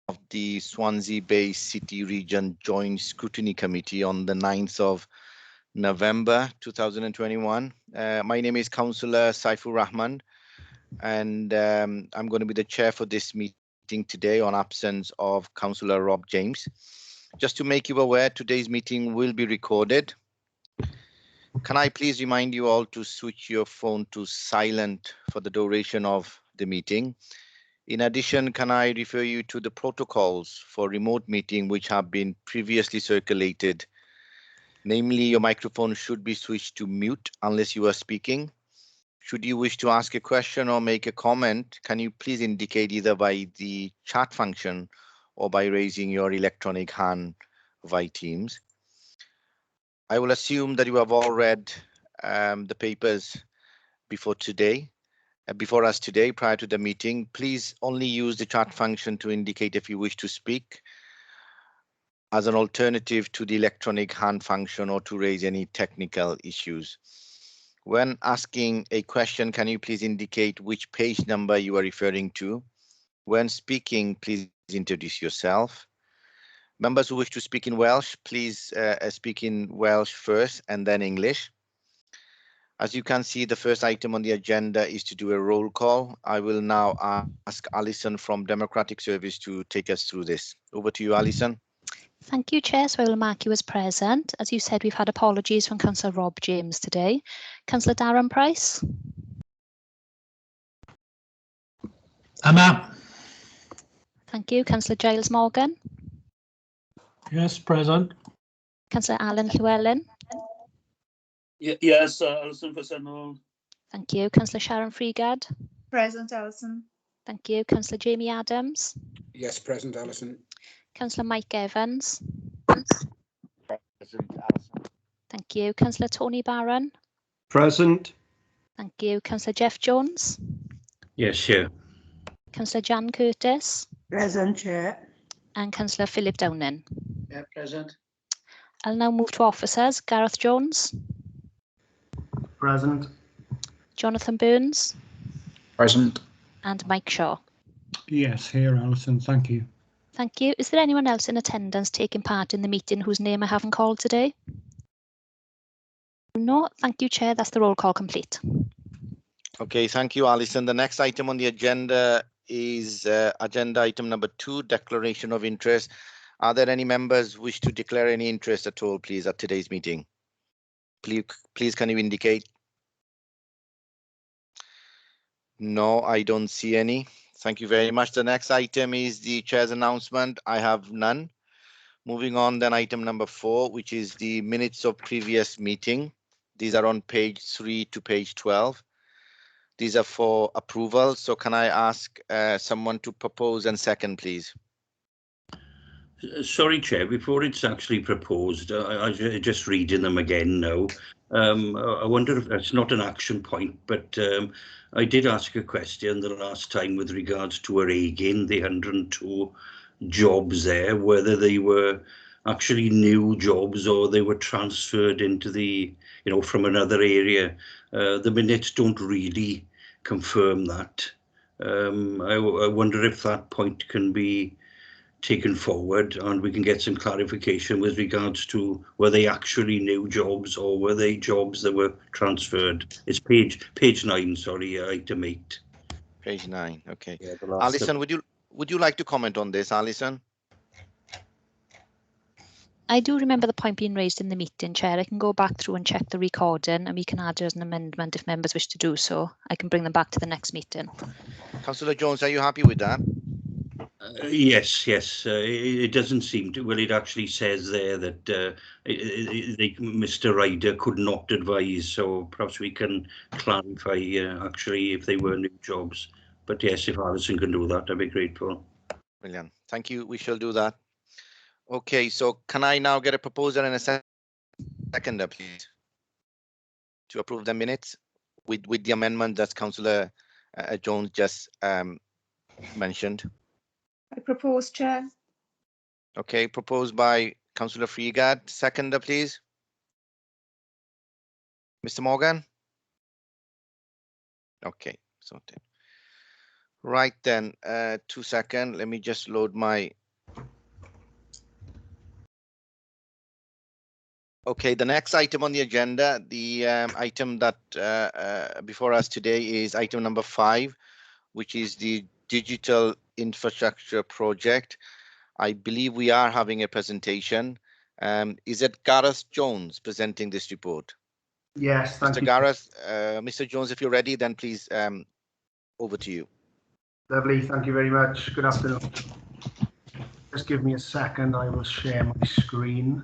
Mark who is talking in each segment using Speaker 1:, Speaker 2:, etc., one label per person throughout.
Speaker 1: of the Swansea-based City Region Joint Scrutiny Committee on the 9th of November 2021. My name is Councillor Saifur Rahman, and I'm going to be the chair for this meeting today on absence of Councillor Rob James. Just to make you aware, today's meeting will be recorded. Can I please remind you all to switch your phone to silent for the duration of the meeting? In addition, can I refer you to the protocols for remote meeting which have been previously circulated? Namely, your microphone should be switched to mute unless you are speaking. Should you wish to ask a question or make a comment, can you please indicate either by the chat function or by raising your electronic hand via Teams? I will assume that you have all read the papers before us today prior to the meeting. Please only use the chat function to indicate if you wish to speak as an alternative to the electronic hand function or to raise any technical issues. When asking a question, can you please indicate which page number you are referring to? When speaking, please introduce yourself. Members who wish to speak in Welsh, please speak in Welsh first and then English. As you can see, the first item on the agenda is to do a roll call. I will now ask Alison from Democratic Service to take us through this. Over to you, Alison.
Speaker 2: Thank you, Chair. So I will mark you as present. As you said, we've had apologies from Councillor Rob James today. Councillor Darren Price.
Speaker 3: I'm out.
Speaker 2: Thank you. Councillor Giles Morgan.
Speaker 3: Yes, present.
Speaker 2: Councillor Alan Llewellyn.
Speaker 4: Yes, Alison Fasennol.
Speaker 2: Thank you. Councillor Sharon Freegard.
Speaker 5: Present, Alison.
Speaker 2: Thank you. Councillor Jamie Adams.
Speaker 6: Yes, present, Alison.
Speaker 2: Councillor Mike Evans.
Speaker 1: Present, Alison.
Speaker 2: Thank you. Councillor Tony Barron.
Speaker 7: Present.
Speaker 2: Thank you. Councillor Jeff Jones.
Speaker 7: Yes, Chair.
Speaker 2: Councillor Jan Curtis.
Speaker 5: Present, Chair.
Speaker 2: And Councillor Philip Downing.
Speaker 4: Yeah, present.
Speaker 2: I'll now move to officers. Gareth Jones.
Speaker 3: Present.
Speaker 2: Jonathan Burns.
Speaker 6: Present.
Speaker 2: And Mike Shaw.
Speaker 3: Yes, here, Alison. Thank you.
Speaker 2: Thank you. Is there anyone else in attendance taking part in the meeting whose name I haven't called today? No, thank you, Chair. That's the roll call complete.
Speaker 1: Okay, thank you, Alison. The next item on the agenda is agenda item number 2, declaration of interest. Are there any members wish to declare any interest at all, please, at today's meeting? Please, can you indicate? No, I don't see any. Thank you very much. The next item is the chair's announcement. I have none. Moving on, then item number 4, which is the minutes of previous meeting. These are on page 3 to page 12. These are for approval. So can I ask someone to propose and second, please?
Speaker 7: Sorry, Chair, before it's actually proposed, I just reading them again now. I wonder if that's not an action point, but I did ask a question the last time with regards to Aragon, the 102 jobs there, whether they were actually new jobs or they were transferred into the, from another area. The minutes don't really confirm that. I wonder if that point can be taken forward and we can get some clarification with regards to were they actually new jobs or were they jobs that were transferred. It's page 9, sorry, item 8.
Speaker 1: Page 9, okay.
Speaker 7: Yeah,
Speaker 1: Alison, would you like to comment on this, Alison?
Speaker 2: I do remember the point being raised in the meeting, Chair. I can go back through and check the recording and we can add it as an amendment if members wish to do so. I can bring them back to the next meeting. Councillor
Speaker 1: Jones, are you happy with that?
Speaker 7: Yes. It doesn't seem to. Well, it actually says there that Mr. Ryder could not advise. So perhaps we can clarify actually if they were new jobs. But yes, if Alison can do that, I'd be grateful.
Speaker 1: Brilliant. Thank you. We shall do that. Okay, so can I now get a proposal and a seconder, please, to approve the minutes with the amendment that Councillor Jones just mentioned?
Speaker 5: I propose, Chair.
Speaker 1: Okay, proposed by Councillor Freegard. Seconder, please. Mr. Morgan? Okay, sorted. Right then, 2 seconds. Let me just load my. Okay, the next item on the agenda, the item that before us today is item number 5, which is the digital infrastructure project. I believe we are having a presentation. Is it Gareth Jones presenting this report?
Speaker 8: Yes, thank
Speaker 1: Mr.
Speaker 8: you.
Speaker 1: Gareth, Mr. Jones, if you're ready, then please over to you.
Speaker 8: Lovely, thank you very much. Good afternoon. Just give me a second, I will share my screen.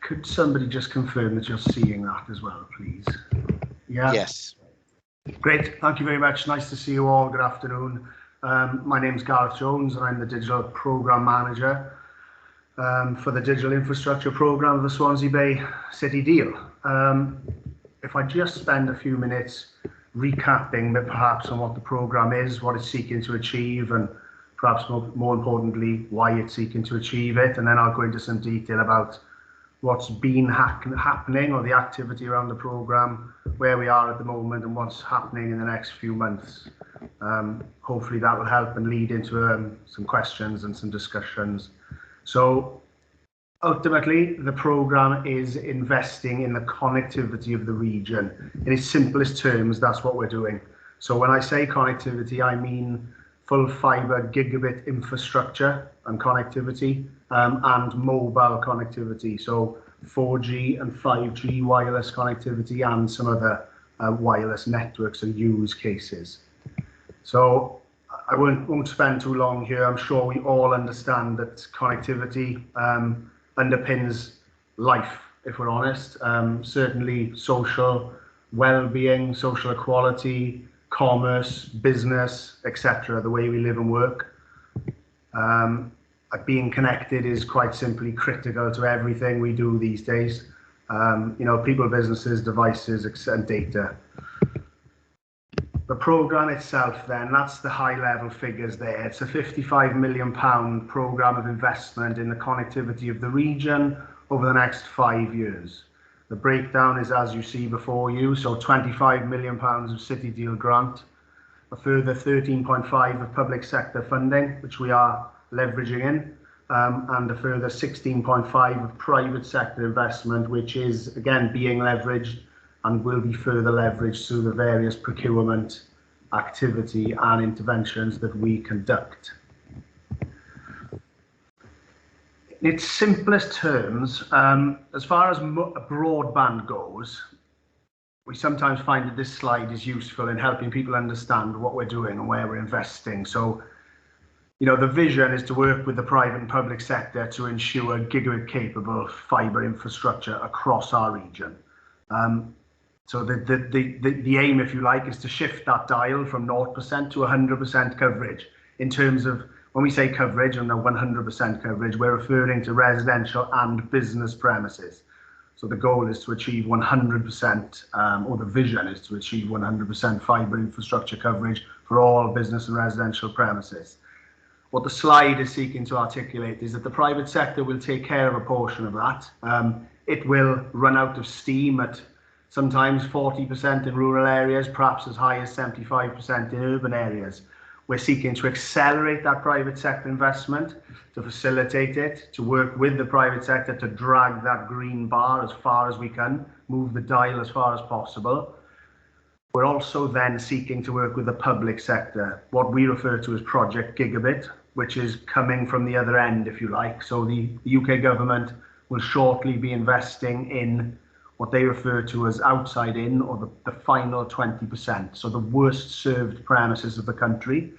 Speaker 8: Could somebody just confirm that you're seeing that as well, please? Yeah.
Speaker 1: Yes.
Speaker 8: Great, thank you very much. Nice to see you all. Good afternoon. My name is Gareth Jones and I'm the Digital Programme Manager for the Digital Infrastructure Programme of the Swansea Bay City Deal. If I just spend a few minutes recapping perhaps on what the programme is, what it's seeking to achieve, and perhaps more importantly, why it's seeking to achieve it, and then I'll go into some detail about what's been happening or the activity around the programme, where we are at the moment and what's happening in the next few months. Hopefully that will help and lead into some questions and some discussions. So ultimately, the programme is investing in the connectivity of the region. In its simplest terms, that's what we're doing. So when I say connectivity, I mean full fibre gigabit infrastructure and connectivity, and mobile connectivity. So 4G and 5G wireless connectivity and some other wireless networks and use cases. So I won't spend too long here. I'm sure we all understand that connectivity underpins life, if we're honest. Certainly social well-being, social equality, commerce, business, etc., the way we live and work. Being connected is quite simply critical to everything we do these days. You know, people, businesses, devices, and data. The programme itself then, that's the high level figures there. It's a £55 million programme of investment in the connectivity of the region over the next 5 years. The breakdown is as you see before you, so £25 million of City Deal grant, a further 13.5 of public sector funding, which we are leveraging in, and a further 16.5 of private sector investment, which is again being leveraged and will be further leveraged through the various procurement activity and interventions that we conduct. In its simplest terms, as far as broadband goes, we sometimes find that this slide is useful in helping people understand what we're doing and where we're investing. So, you know, the vision is to work with the private and public sector to ensure gigabit-capable fibre infrastructure across our region. So the aim, if you like, is to shift that dial from 0% to 100% coverage. In terms of, when we say coverage and the 100% coverage, we're referring to residential and business premises. So the goal is to achieve 100%, or the vision is to achieve 100% fibre infrastructure coverage for all business and residential premises. What the slide is seeking to articulate is that the private sector will take care of a portion of that. It will run out of steam at sometimes 40% in rural areas, perhaps as high as 75% in urban areas. We're seeking to accelerate that private sector investment, to facilitate it, to work with the private sector to drag that green bar as far as we can, move the dial as far as possible. We're also then seeking to work with the public sector, what we refer to as Project Gigabit, which is coming from the other end, if you like. So the UK government will shortly be investing in what they refer to as outside in, or the final 20%, so the worst served premises of the country.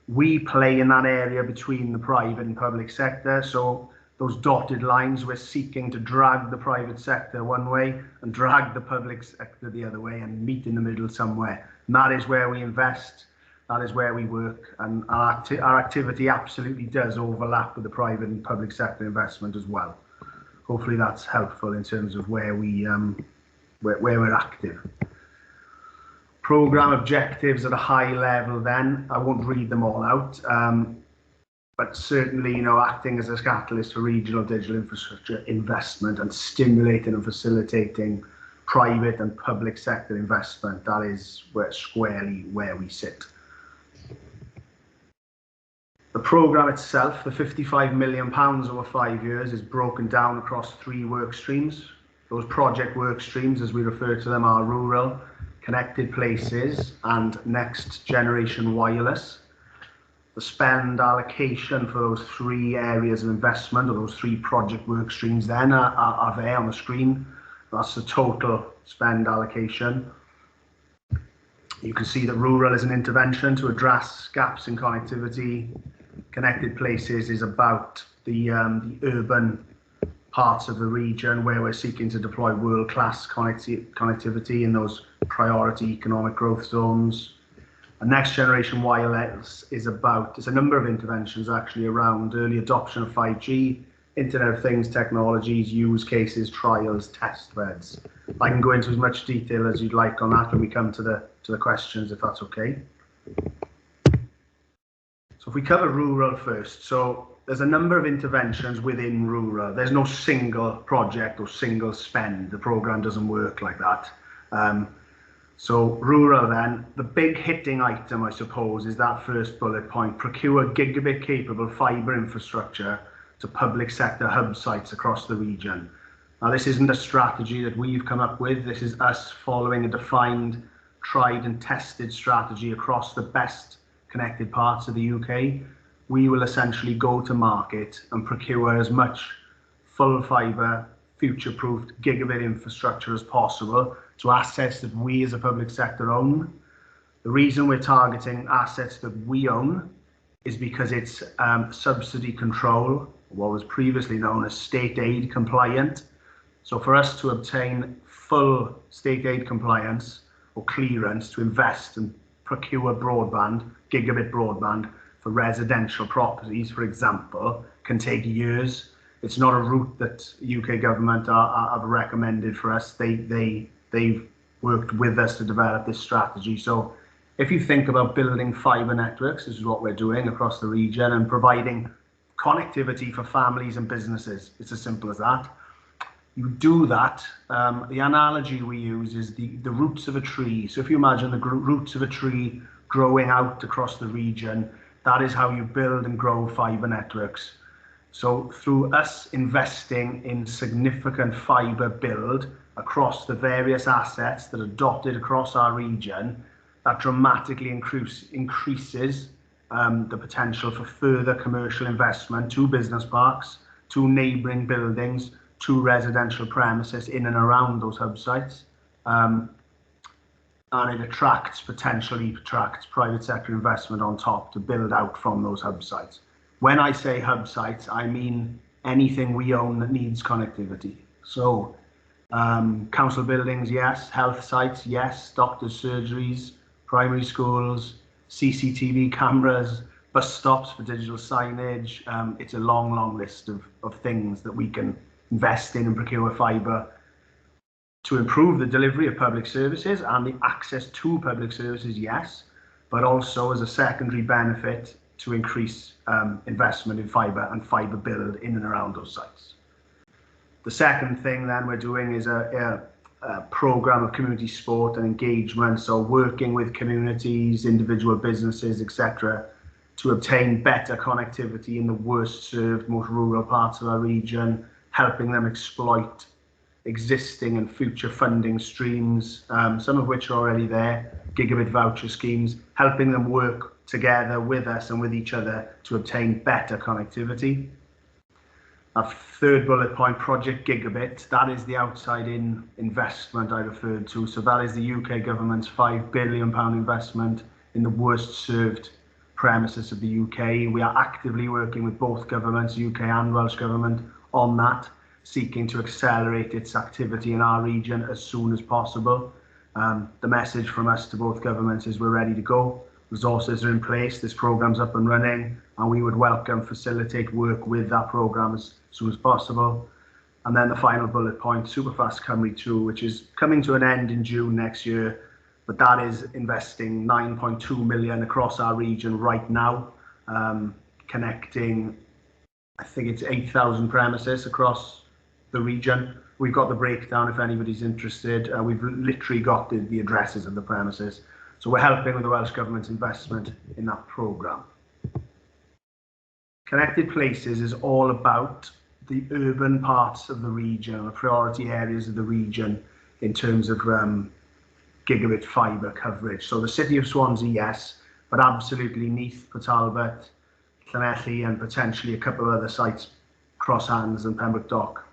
Speaker 8: We play in that area between the private and public sector, so those dotted lines, we're seeking to drag the private sector one way and drag the public sector the other way and meet in the middle somewhere. And that is where we invest, that is where we work, and our activity absolutely does overlap with the private and public sector investment as well. Hopefully that's helpful in terms of where we're active. Programme objectives at a high level then, I won't read them all out, but certainly, you know, acting as a catalyst for regional digital infrastructure investment and stimulating and facilitating private and public sector investment. That is squarely where we sit. The programme itself, the £55 million over 5 years, is broken down across 3 work streams. Those project work streams, as we refer to them, are rural, connected places, and next generation wireless. The spend allocation for those 3 areas of investment, or those 3 project work streams then, are there on the screen. That's the total spend allocation. You can see that rural is an intervention to address gaps in connectivity. Connected places is about the urban parts of the region where we're seeking to deploy world-class connectivity in those priority economic growth zones. And next generation wireless is about, there's a number of interventions actually around early adoption of 5G, Internet of Things technologies, use cases, trials, test beds. I can go into as much detail as you'd like on that when we come to the questions, if that's okay. So if we cover rural first, so there's a number of interventions within rural. There's no single project or single spend. The programme doesn't work like that. So rural then, the big hitting item, I suppose, is that first bullet point: procure gigabit capable fibre infrastructure to public sector hub sites across the region. Now, this isn't a strategy that we've come up with. This is us following a defined, tried and tested strategy across the best connected parts of the UK. We will essentially go to market and procure as much full fibre, future-proofed gigabit infrastructure as possible to assets that we as a public sector own. The reason we're targeting assets that we own is because it's subsidy control, what was previously known as state aid compliant. So for us to obtain full state aid compliance or clearance to invest and procure broadband, gigabit broadband for residential properties, for example, can take years. It's not a route that UK government have recommended for us. They've worked with us to develop this strategy. So if you think about building fibre networks, this is what we're doing across the region, and providing connectivity for families and businesses. It's as simple as that. You do that, the analogy we use is the roots of a tree. So if you imagine the roots of a tree growing out across the region, that is how you build and grow fibre networks. So through us investing in significant fibre build across the various assets that are dotted across our region, that dramatically increases the potential for further commercial investment to business parks, to neighbouring buildings, to residential premises in and around those hub sites. And it potentially attracts private sector investment on top to build out from those hub sites. When I say hub sites, I mean anything we own that needs connectivity. So council buildings, yes. Health sites, yes. Doctors' surgeries, primary schools, CCTV cameras, bus stops for digital signage. It's a long, long list of things that we can invest in and procure fibre to improve the delivery of public services and the access to public services, yes, but also as a secondary benefit to increase investment in fibre and fibre build in and around those sites. The second thing then we're doing is a programme of community support and engagement, so working with communities, individual businesses, etc., to obtain better connectivity in the worst served, most rural parts of our region, helping them exploit existing and future funding streams, some of which are already there, gigabit voucher schemes, helping them work together with us and with each other to obtain better connectivity. Our third bullet point, Project Gigabit, that is the outside-in investment I referred to. So that is the UK government's £5 billion investment in the worst served premises of the UK. We are actively working with both governments, UK and Welsh Government, on that, seeking to accelerate its activity in our region as soon as possible. The message from us to both governments is we're ready to go. Resources are in place, this programme's up and running, and we would facilitate work with that programme as soon as possible. And then the final bullet point, Superfast Cymru 2, which is coming to an end in June next year, but that is investing 9.2 million across our region right now, connecting, I think it's 8,000 premises across the region We've got the breakdown if anybody's interested. We've literally got the addresses of the premises. So we're helping with the Welsh Government's investment in that programme. Connected Places is all about the urban parts of the region, the priority areas of the region in terms of gigabit fibre coverage. So the city of Swansea, yes, but absolutely Neath, Talbot, Llanelli, and potentially a couple of other sites, Cross Hands and Pembroke Dock.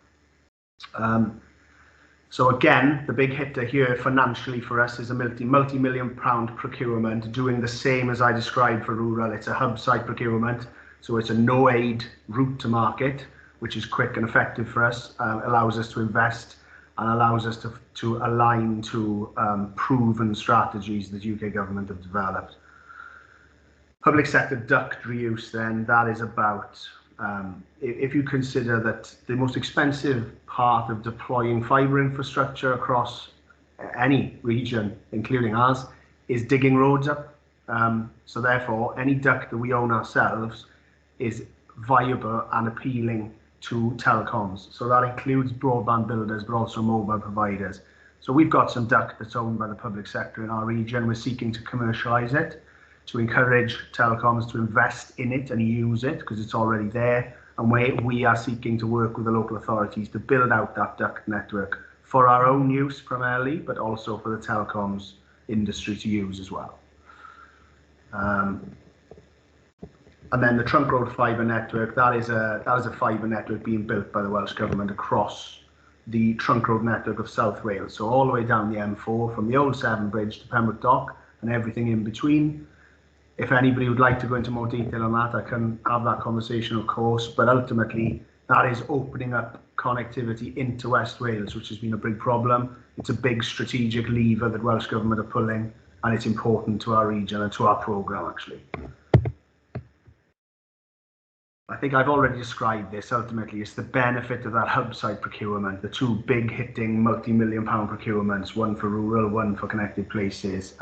Speaker 8: So again, the big hitter here financially for us is a multi-million pound procurement, doing the same as I described for rural. It's a hub site procurement, so it's a no-aid route to market, which is quick and effective for us, allows us to invest and allows us to align to proven strategies that UK government have developed. Public sector duct reuse then, that is about, if you consider that the most expensive part of deploying fibre infrastructure across any region, including ours, is digging roads up. So therefore, any duct that we own ourselves is viable and appealing to telecoms. So that includes broadband builders, but also mobile providers. So we've got some duct that's owned by the public sector in our region. We're seeking to commercialise it, to encourage telecoms to invest in it and use it because it's already there. And we are seeking to work with the local authorities to build out that duct network for our own use primarily, but also for the telecoms industry to use as well. And then the trunk road fibre network, that is a fibre network being built by the Welsh Government across the trunk road network of South Wales. So all the way down the M4 from the old Severn Bridge to Pembroke Dock and everything in between. If anybody would like to go into more detail on that, I can have that conversation, of course, but ultimately that is opening up connectivity into West Wales, which has been a big problem. It's a big strategic lever that Welsh Government are pulling, and it's important to our region and to our programme, actually. I think I've already described this. Ultimately, it's the benefit of that hub site procurement, the two big hitting multi-million pound procurements, one for rural, one for connected places.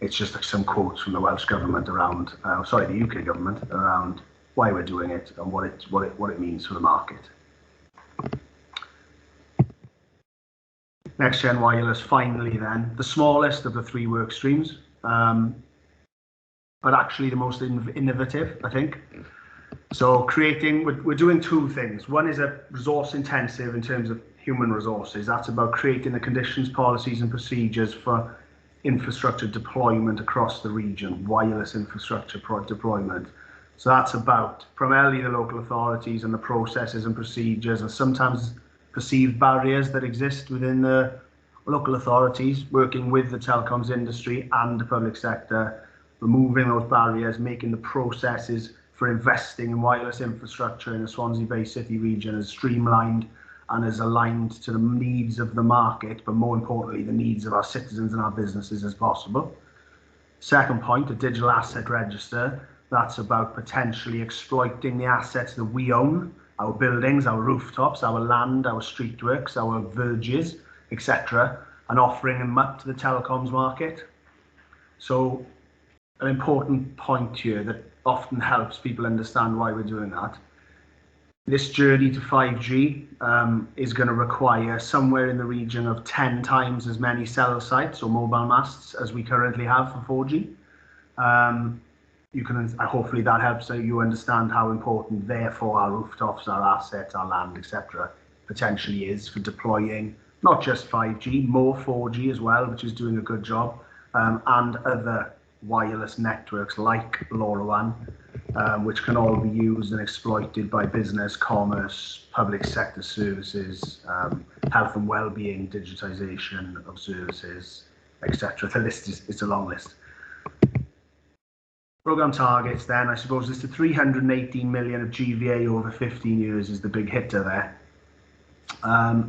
Speaker 8: It's just like some quotes from the Welsh Government around, the UK government around why we're doing it and what it means for the market. Next Gen Wireless, finally then, the smallest of the three work streams, but actually the most innovative, I think. So we're doing two things. One is a resource intensive in terms of human resources. That's about creating the conditions, policies and procedures for infrastructure deployment across the region, wireless infrastructure deployment. So that's about primarily the local authorities and the processes and procedures and sometimes perceived barriers that exist within the local authorities, working with the telecoms industry and the public sector, removing those barriers, making the processes for investing in wireless infrastructure in the Swansea Bay City region as streamlined and as aligned to the needs of the market, but more importantly, the needs of our citizens and our businesses as possible. Second point, a digital asset register. That's about potentially exploiting the assets that we own, our buildings, our rooftops, our land, our streetworks, our verges, etc., and offering them up to the telecoms market. So an important point here that often helps people understand why we're doing that. This journey to 5G is going to require somewhere in the region of 10 times as many cell sites or mobile masts as we currently have for 4G. Hopefully that helps you understand how important, therefore, our rooftops, our assets, our land, etc., potentially is for deploying not just 5G, more 4G as well, which is doing a good job, and other wireless networks like LoRaWAN, which can all be used and exploited by business, commerce, public sector services, health and well-being, digitization of services, etc. The list it's a long list. Programme targets then, I suppose, is the 318 million of GVA over 15 years is the big hitter there.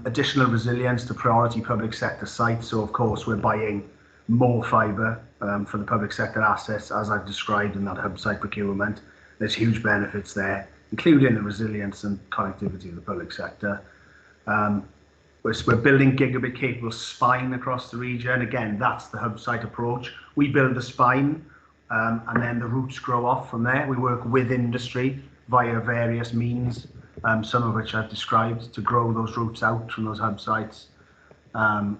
Speaker 8: Additional resilience to priority public sector sites. So of course we're buying more fibre for the public sector assets, as I've described in that hub site procurement. There's huge benefits there, including the resilience and connectivity of the public sector. We're building gigabit capable spine across the region. Again, that's the hub site approach. We build the spine and then the roots grow off from there. We work with industry via various means some of which I've described, to grow those routes out from those hub sites. And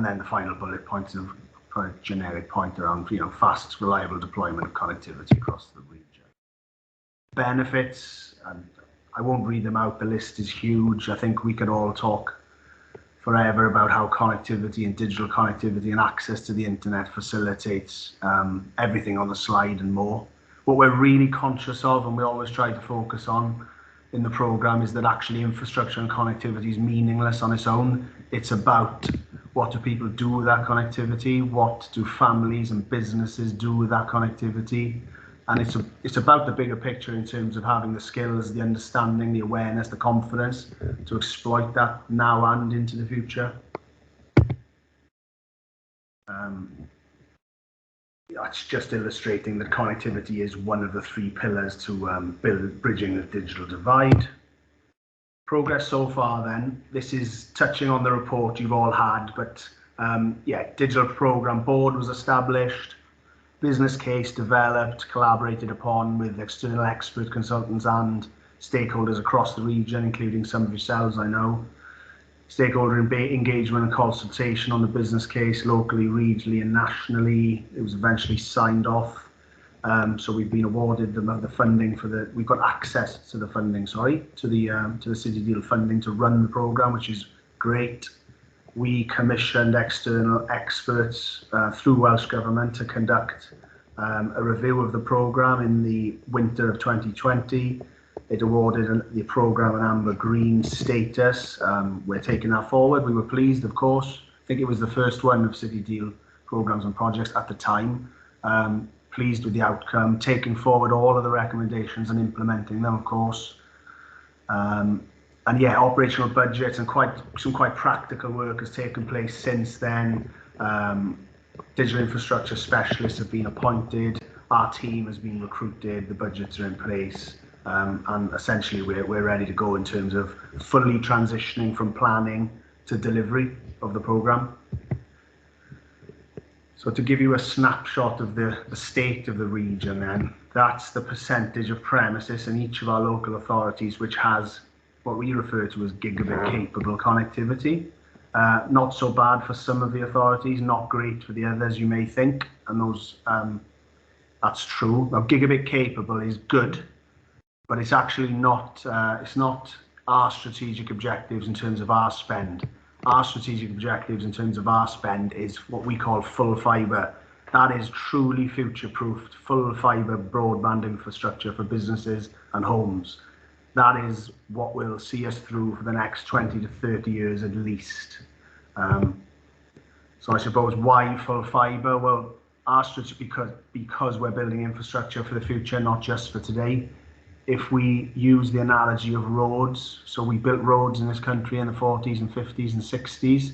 Speaker 8: then the final bullet point is a generic point around, fast, reliable deployment of connectivity across the region. Benefits, and I won't read them out, the list is huge. I think we could all talk forever about how connectivity and digital connectivity and access to the internet facilitates everything on the slide and more. What we're really conscious of, and we always try to focus on in the programme, is that actually infrastructure and connectivity is meaningless on its own. It's about what do people do with that connectivity, what do families and businesses do with that connectivity, and it's about the bigger picture in terms of having the skills, the understanding, the awareness, the confidence to exploit that now and into the future. That's just illustrating that connectivity is one of the 3 pillars to bridging the digital divide. Progress so far then, this is touching on the report you've all had, but digital programme board was established, business case developed, collaborated upon with external expert consultants and stakeholders across the region, including some of yourselves, I know. Stakeholder engagement and consultation on the business case locally, regionally and nationally. It was eventually signed off. So we've been awarded the funding we've got access to the funding, to the City Deal funding to run the programme, which is great. We commissioned external experts through Welsh Government to conduct a review of the programme in the winter of 2020. It awarded the programme an amber green status. We're taking that forward. We were pleased, of course. I think it was the first one of City Deal programmes and projects at the time. Pleased with the outcome, taking forward all of the recommendations and implementing them, of course. And operational budgets and some quite practical work has taken place since then. Digital infrastructure specialists have been appointed. Our team has been recruited. The budgets are in place. And essentially we're ready to go in terms of fully transitioning from planning to delivery of the programme. So to give you a snapshot of the state of the region then, that's the percentage of premises in each of our local authorities which has what we refer to as gigabit capable connectivity. Not so bad for some of the authorities, not great for the others, you may think, and that's true. Now, gigabit capable is good, but it's actually not, it's not our strategic objectives in terms of our spend. Our strategic objectives in terms of our spend is what we call full fibre. That is truly future-proofed, full fibre broadband infrastructure for businesses and homes. That is what will see us through for the next 20 to 30 years at least. So I suppose why full fibre? Well, our strategy, because we're building infrastructure for the future, not just for today. If we use the analogy of roads, so we built roads in this country in the 40s and 50s and 60s.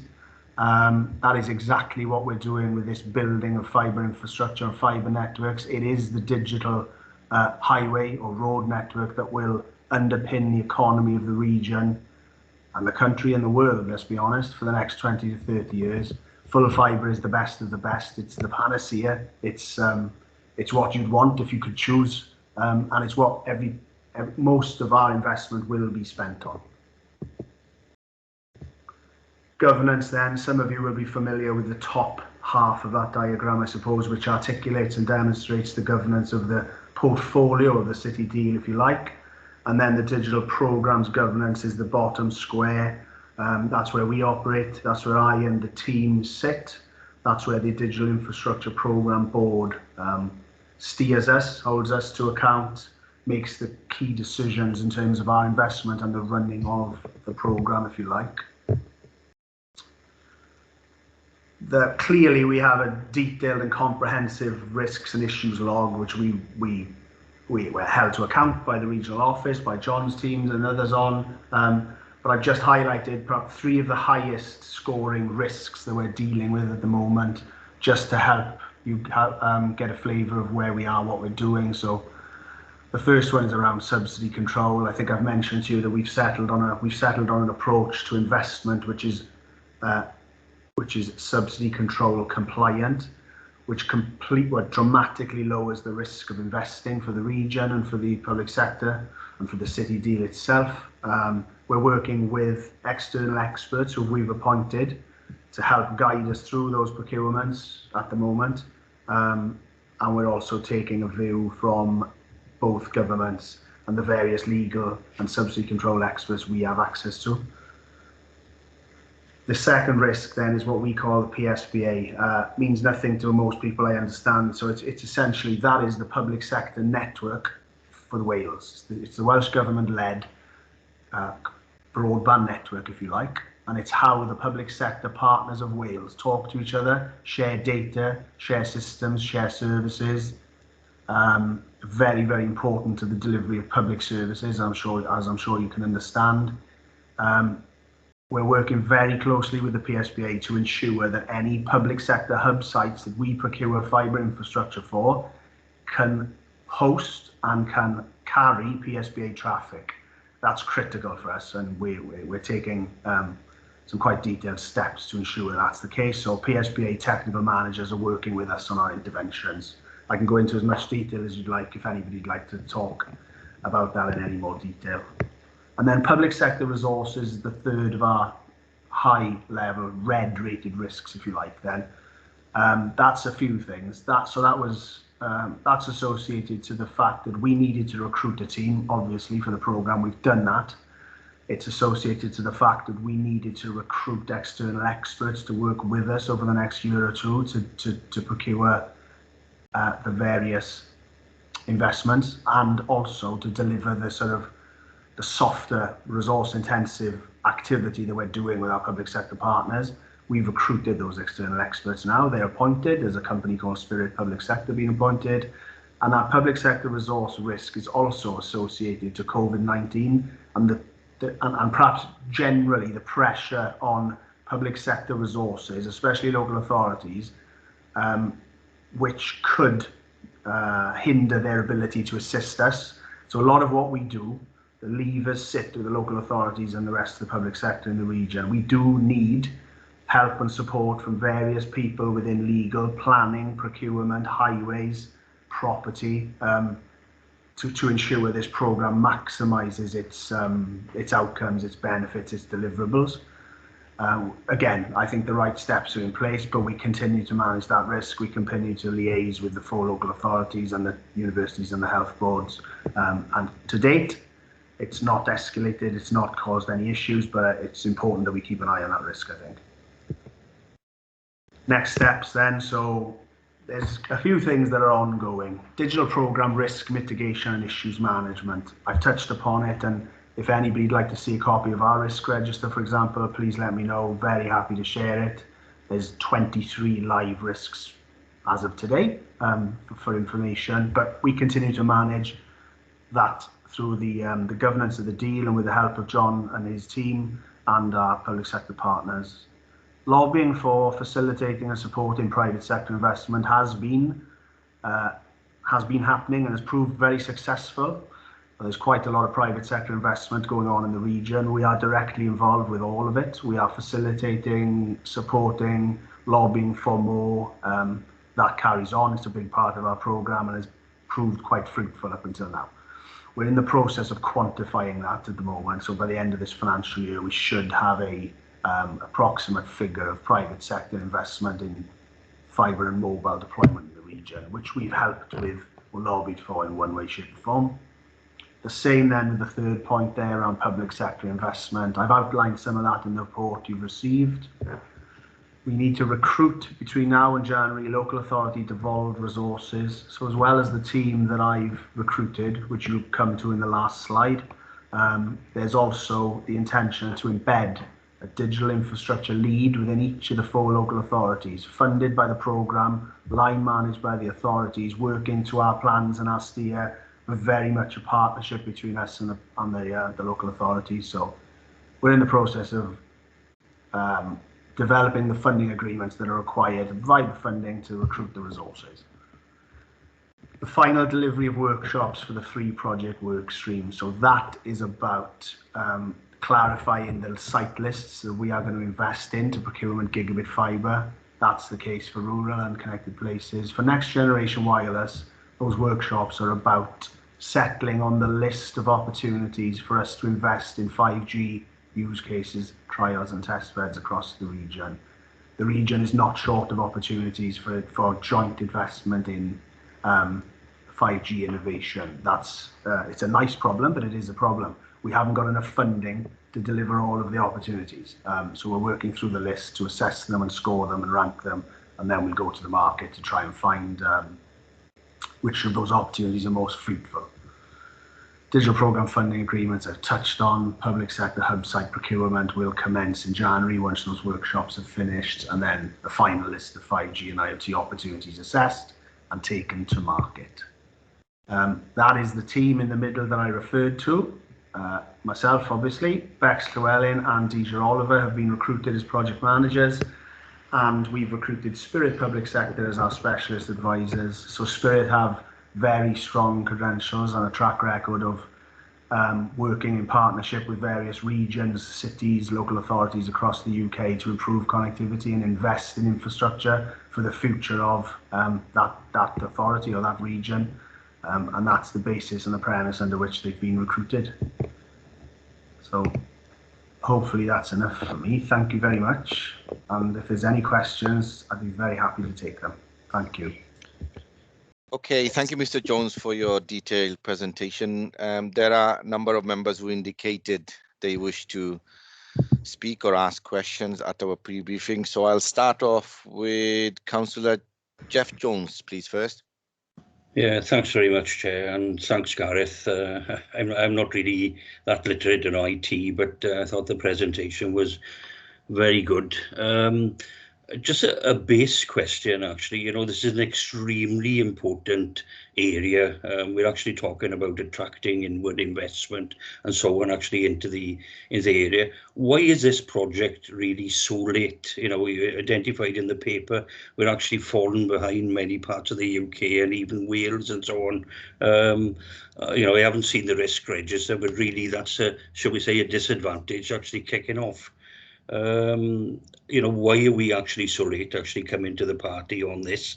Speaker 8: That is exactly what we're doing with this building of fibre infrastructure and fibre networks. It is the digital highway or road network that will underpin the economy of the region and the country and the world, let's be honest, for the next 20 to 30 years. Full fibre is the best of the best. It's the panacea. It's what you'd want if you could choose. And it's what most of our investment will be spent on. Governance then, some of you will be familiar with the top half of that diagram, I suppose, which articulates and demonstrates the governance of the portfolio of the City Deal, if you like. And then the digital programmes governance is the bottom square. That's where we operate. That's where I and the team sit. That's where the Digital Infrastructure Programme Board steers us, holds us to account, makes the key decisions in terms of our investment and the running of the programme, if you like. Clearly we have a detailed and comprehensive risks and issues log, which we're held to account by the regional office, by John's teams and others on. But I've just highlighted perhaps 3 of the highest scoring risks that we're dealing with at the moment, just to help you get a flavour of where we are, what we're doing. So the first one is around subsidy control. I think I've mentioned to you that we've settled on an approach to investment which is subsidy control compliant. which dramatically lowers the risk of investing for the region and for the public sector and for the city deal itself. We're working with external experts who we've appointed to help guide us through those procurements at the moment. And we're also taking a view from both governments and the various legal and subsidy control experts we have access to. The second risk then is what we call the PSBA. Means nothing to most people, I understand. So it's essentially, that is the public sector network for the Wales. It's the Welsh government-led broadband network, if you like, and it's how the public sector partners of Wales talk to each other, share data, share systems, share services. Very, very important to the delivery of public services, as I'm sure you can understand. We're working very closely with the PSBA to ensure that any public sector hub sites that we procure fibre infrastructure for can host and can carry PSBA traffic. That's critical for us, and we're taking some quite detailed steps to ensure that's the case. So PSBA technical managers are working with us on our interventions. I can go into as much detail as you'd like if anybody'd like to talk about that in any more detail. And then public sector resources is the third of our high level red rated risks, if you like. Then that's a few things. That's associated to the fact that we needed to recruit a team, obviously, for the programme. We've done that. It's associated to the fact that we needed to recruit external experts to work with us over the next year or two to procure the various investments, and also to deliver the softer resource intensive activity that we're doing with our public sector partners. We've recruited those external experts now. They're appointed. There's a company called Spirit Public Sector being appointed, and that public sector resource risk is also associated to COVID-19 and perhaps generally the pressure on public sector resources, especially local authorities, which could hinder their ability to assist us. So a lot of what we do, the levers sit with the local authorities and the rest of the public sector in the region. We do need help and support from various people within legal, planning, procurement, highways, property, to ensure this programme maximises its outcomes, its benefits, its deliverables. Again, I think the right steps are in place, but we continue to manage that risk. We continue to liaise with the 4 local authorities and the universities and the health boards. And to date, it's not escalated, it's not caused any issues, but it's important that we keep an eye on that risk, I think. Next steps then, so there's a few things that are ongoing. Digital programme risk mitigation and issues management. I've touched upon it, and if anybody'd like to see a copy of our risk register, for example, please let me know. Very happy to share it. There's 23 live risks as of today for information, but we continue to manage that through the governance of the deal and with the help of John and his team and our public sector partners. Lobbying for facilitating and supporting private sector investment has been happening and has proved very successful. There's quite a lot of private sector investment going on in the region. We are directly involved with all of it. We are facilitating, supporting, lobbying for more. That carries on. It's a big part of our programme and has proved quite fruitful up until now. We're in the process of quantifying that at the moment. So by the end of this financial year, we should have a approximate figure of private sector investment in fibre and mobile deployment in the region, which we've helped with or lobbied for in one way, shape or form. The same then with the third point there around public sector investment. I've outlined some of that in the report you've received. We need to recruit between now and January local authority devolved resources. So as well as the team that I've recruited, which you'll come to in the last slide, there's also the intention to embed a digital infrastructure lead within each of the 4 local authorities, funded by the programme, line managed by the authorities, working to our plans and our steer. We're very much a partnership between us and the local authorities. So we're in the process of developing the funding agreements that are required to provide the funding to recruit the resources. The final delivery of workshops for the 3 project work streams. So that is about clarifying the site lists that we are going to invest in to procurement gigabit fibre, That's the case for rural and connected places. For next generation wireless, those workshops are about settling on the list of opportunities for us to invest in 5G use cases, trials and test beds across the region. The region is not short of opportunities for joint investment in 5G innovation. It's a nice problem, but it is a problem. We haven't got enough funding to deliver all of the opportunities. So we're working through the list to assess them and score them and rank them, and then we'll go to the market to try and find which of those opportunities are most fruitful. Digital programme funding agreements I've touched on. Public sector hub site procurement will commence in January once those workshops have finished, and then the final list of 5G and IoT opportunities assessed and taken to market. That is the team in the middle that I referred to. Myself, obviously, Bex Llewellyn and Deja Oliver have been recruited as project managers, and we've recruited Spirit Public Sector as our specialist advisors. So Spirit have very strong credentials and a track record of working in partnership with various regions, cities, local authorities across the UK to improve connectivity and invest in infrastructure for the future of that authority or that region. And that's the basis and the premise under which they've been recruited. So hopefully that's enough for me. Thank you very much. And if there's any questions, I'd be very happy to take them. Thank you.
Speaker 1: Okay, thank you, Mr. Jones, for your detailed presentation. There are a number of members who indicated they wish to speak or ask questions at our pre-briefing. So I'll start off with Councillor Jeff Jones, please, first.
Speaker 7: Yeah, thanks very much, Chair, and thanks, Gareth. I'm not really that literate in IT, but I thought the presentation was very good. Just a base question, actually. You know, this is an extremely important area. We're actually talking about attracting inward investment and so on, actually into the area. Why is this project really so late? You know, we identified in the paper we're actually falling behind many parts of the UK and even Wales and so on. You know, I haven't seen the risk register, but really that's a, shall we say, a disadvantage actually kicking off. You know, why are we actually so late to actually come into the party on this?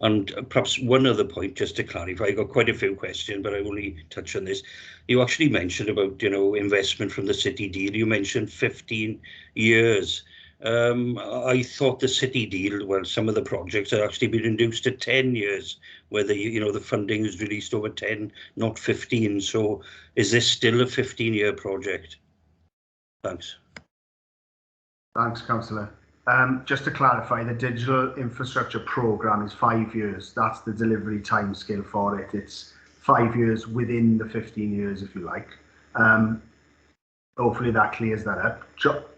Speaker 7: And perhaps one other point, just to clarify, I got quite a few questions, but I only touch on this. You actually mentioned about, you know, investment from the city deal. You mentioned 15 years. I thought the city deal, well, some of the projects have actually been reduced to 10 years, whether, you know, the funding is released over 10, not 15. So is this still a 15-year project? Thanks.
Speaker 8: Thanks, Councillor. Just to clarify, the digital infrastructure programme is 5 years. That's the delivery timescale for it. It's 5 years within the 15 years, if you like. Hopefully that clears that up.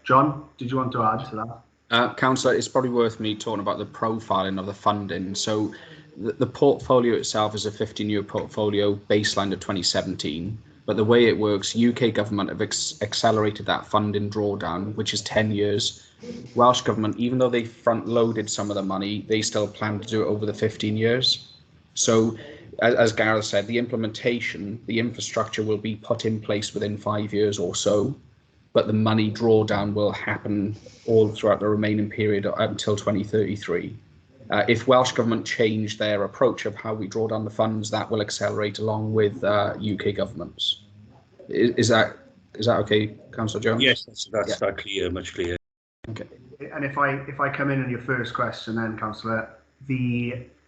Speaker 8: John, did you want to add to that?
Speaker 6: Councillor, it's probably worth me talking about the profiling of the funding. So the portfolio itself is a 15-year portfolio baseline to 2017. But the way it works, UK government have accelerated that funding drawdown, which is 10 years. Welsh government, even though they front-loaded some of the money, they still plan to do it over the 15 years. So, as Gareth said, the implementation, the infrastructure will be put in place within 5 years or so, but the money drawdown will happen all throughout the remaining period until 2033. If Welsh government change their approach of how we draw down the funds, that will accelerate along with UK governments. Is that okay, Councillor Jones?
Speaker 7: Yes, that's clear, much clearer.
Speaker 8: Okay. And if I come in on your first question, then, Councillor,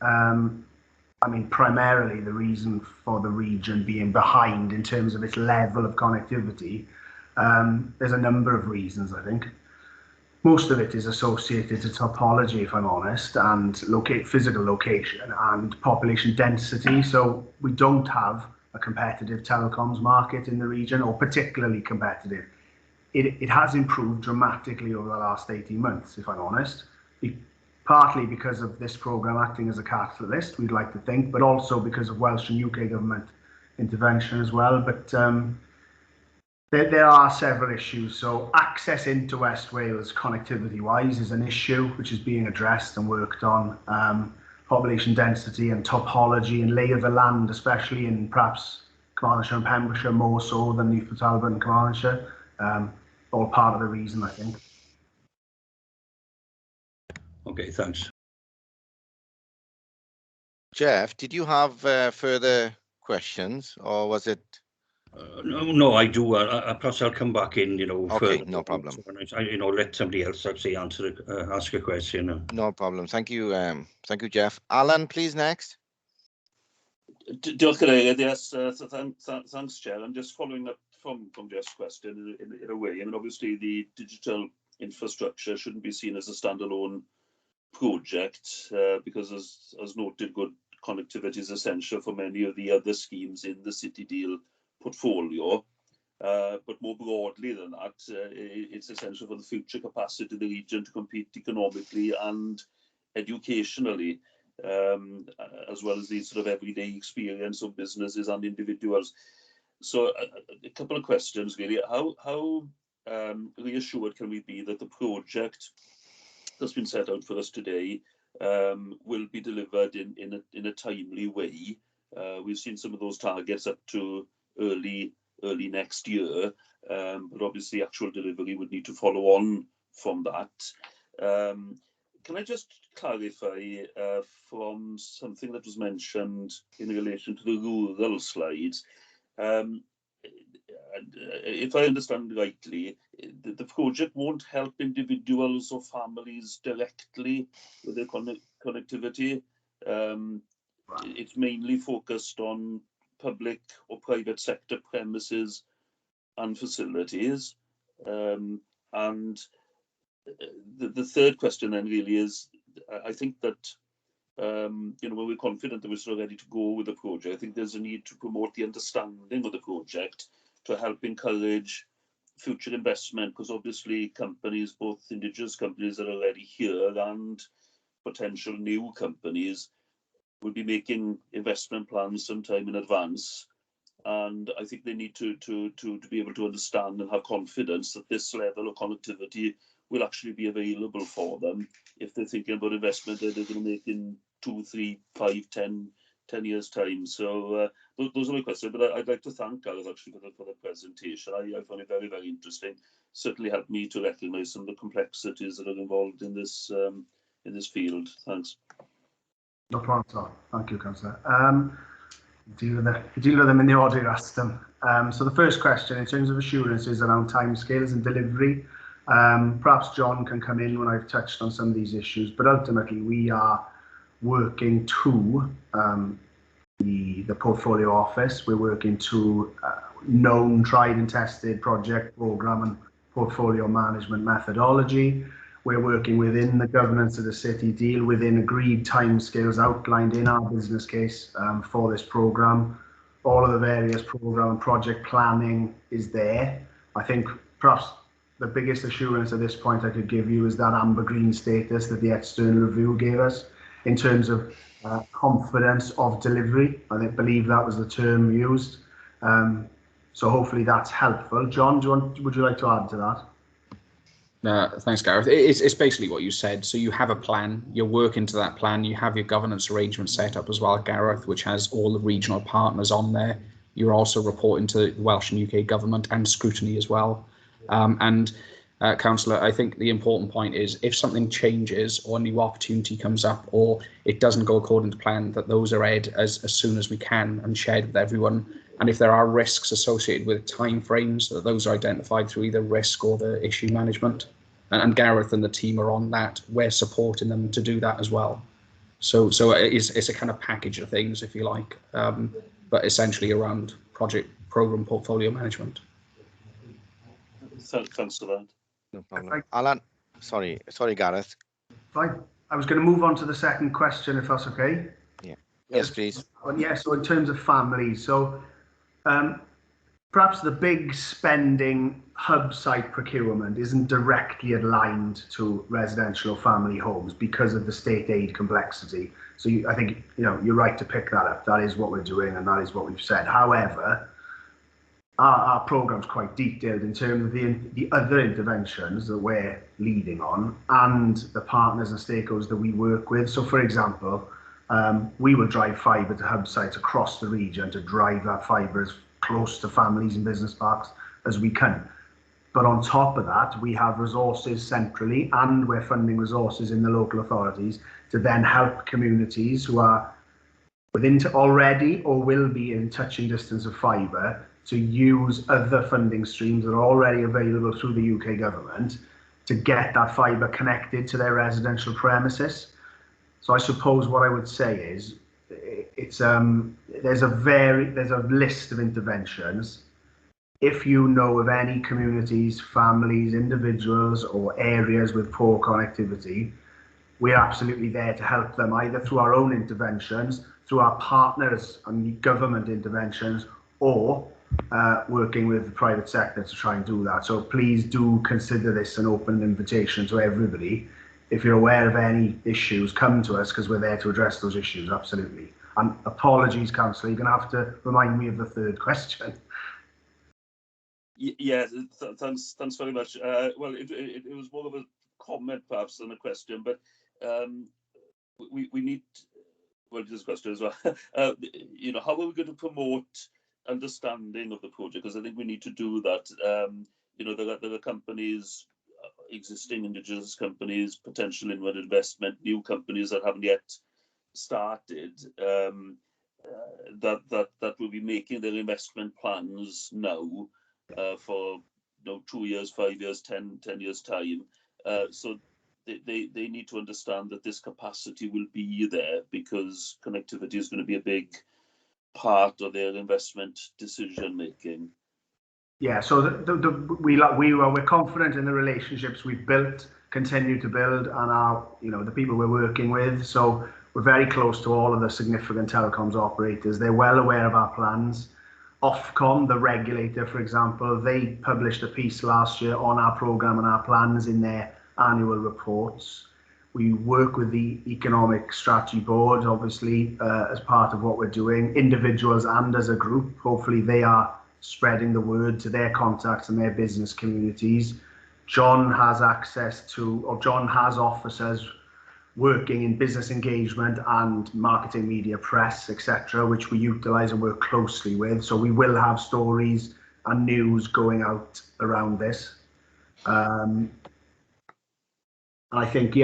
Speaker 8: I mean, primarily the reason for the region being behind in terms of its level of connectivity, there's a number of reasons, I think. Most of it is associated to topology, if I'm honest, and physical location and population density. So we don't have a competitive telecoms market in the region, or particularly competitive. It has improved dramatically over the last 18 months, if I'm honest, partly because of this programme acting as a catalyst, we'd like to think, but also because of Welsh and UK government intervention as well. But there are several issues. So access into West Wales connectivity-wise is an issue which is being addressed and worked on. Population density and topology and lay of the land, especially in perhaps Carmarthenshire and Pembrokeshire more so than Neath, Talbot and Carmarthenshire, all part of the reason, I think.
Speaker 7: Okay, thanks.
Speaker 1: Jeff, did you have further questions, or was it?
Speaker 7: No, I do. Perhaps I'll come back in,
Speaker 1: Okay,
Speaker 7: further.
Speaker 1: no problem.
Speaker 7: So let somebody else actually ask a question.
Speaker 1: No problem. Thank you, Jeff. Alan, please next.
Speaker 4: Diolch Cadeirydd. Yes, thanks, Chair. I'm just following up from Jeff's question in a way. I mean, obviously, the digital infrastructure shouldn't be seen as a standalone project because, as noted, good connectivity is essential for many of the other schemes in the City Deal portfolio. But more broadly than that, it's essential for the future capacity of the region to compete economically and educationally, as well as the sort of everyday experience of businesses and individuals. So a couple of questions really. How reassured can we be that the project that's been set out for us today will be delivered in a timely way? We've seen some of those targets up to early next year, but obviously actual delivery would need to follow on from that. Can I just clarify from something that was mentioned in relation to the rural slides? If I understand rightly, the project won't help individuals or families directly with their connectivity. It's mainly focused on public or private sector premises and facilities. And the third question then really is, I think that when we're confident that we're sort of ready to go with the project, I think there's a need to promote the understanding of the project to help encourage future investment, because obviously companies, both indigenous companies that are already here and potential new companies, will be making investment plans sometime in advance. And I think they need to be able to understand and have confidence that this level of connectivity will actually be available for them if they're thinking about investment that they're going to make in 2, 3, 5, 10 years time. So those are my questions, but I'd like to thank Gareth actually for the presentation. I found it very, very interesting. Certainly helped me to recognise some of the complexities that are involved in this field. Thanks.
Speaker 8: No problem at all. Thank you, Councillor. Deal with them in the order you asked them. So the first question, in terms of assurances around timescales and delivery, perhaps John can come in when I've touched on some of these issues, but ultimately we are working to the portfolio office. We're working to known, tried and tested project, programme and portfolio management methodology. We're working within the governance of the City Deal, within agreed timescales outlined in our business case for this programme. All of the various programme and project planning is there. I think perhaps the biggest assurance at this point I could give you is that amber green status that the external review gave us in terms of confidence of delivery. I believe that was the term used. So hopefully that's helpful. John, would you like to add to that?
Speaker 6: Thanks, Gareth. It's basically what you said. So you have a plan, you're working to that plan, you have your governance arrangement set up as well, Gareth, which has all the regional partners on there. You're also reporting to the Welsh and UK government and Scrutiny as well. Councillor, I think the important point is if something changes or a new opportunity comes up or it doesn't go according to plan, that those are aired as soon as we can and shared with everyone. And if there are risks associated with timeframes, that those are identified through either risk or the issue management. And Gareth and the team are on that. We're supporting them to do that as well. So it's a kind of package of things, if you like, but essentially around project program portfolio management.
Speaker 4: Thanks for that.
Speaker 1: No problem. Alan, sorry, Gareth.
Speaker 8: Fine. I was going to move on to the second question, if that's okay.
Speaker 1: Yeah. Yes, please.
Speaker 8: Yeah. So in terms of families, so perhaps the big spending hub site procurement isn't directly aligned to residential or family homes because of the state aid complexity. So I think you're right to pick that up. That is what we're doing, and that is what we've said. However, our programme's quite detailed in terms of the other interventions that we're leading on and the partners and stakeholders that we work with. So, for example, we will drive fibre to hub sites across the region to drive that fibre as close to families and business parks as we can. But on top of that, we have resources centrally, and we're funding resources in the local authorities to then help communities who are within already or will be in touching distance of fibre to use other funding streams that are already available through the UK government to get that fibre connected to their residential premises. So I suppose what I would say is there's a list of interventions. If you know of any communities, families, individuals or areas with poor connectivity, we're absolutely there to help them, either through our own interventions, through our partners and government interventions, or working with the private sector to try and do that. So please do consider this an open invitation to everybody. If you're aware of any issues, come to us, because we're there to address those issues, absolutely. And apologies, Councillor, you're going to have to remind me of the third question.
Speaker 4: Yeah, thanks very much. Well, it was more of a comment perhaps than a question, but we need, well, this question as well. You know, how are we going to promote understanding of the project? Because I think we need to do that. You know, there are companies, existing Indigenous companies, potential inward investment, new companies that haven't yet started, that will be making their investment plans now. For 2 years, 5 years, 10 years time. So they need to understand that this capacity will be there, because connectivity is going to be a big part of their investment decision making.
Speaker 8: Yeah, so we're confident in the relationships we've built, continue to build, and our, the people we're working with. So we're very close to all of the significant telecoms operators. They're well aware of our plans. Ofcom, the regulator, for example, they published a piece last year on our programme and our plans in their annual reports. We work with the Economic Strategy Board, obviously, as part of what we're doing, individuals and as a group. Hopefully they are spreading the word to their contacts and their business communities. John has officers working in business engagement and marketing, media, press, etc., which we utilise and work closely with. So we will have stories and news going out around this. And I think,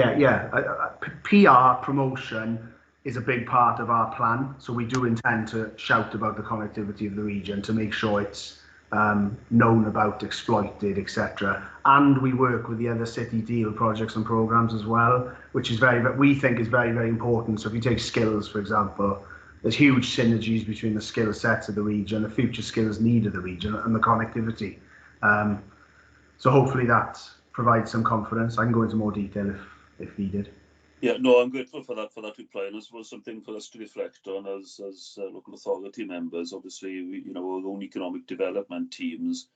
Speaker 8: PR promotion is a big part of our plan. So we do intend to shout about the connectivity of the region to make sure it's known about, exploited, etc. And we work with the other city deal projects and programs as well, which is we think is very, very important. So if you take skills, for example, there's huge synergies between the skill sets of the region, the future skills need of the region, and the connectivity. So hopefully that provides some confidence. I can go into more detail if needed.
Speaker 4: Yeah, no, I'm grateful for that reply, and this was something for us to reflect on as local authority members. Obviously, our own economic development teams,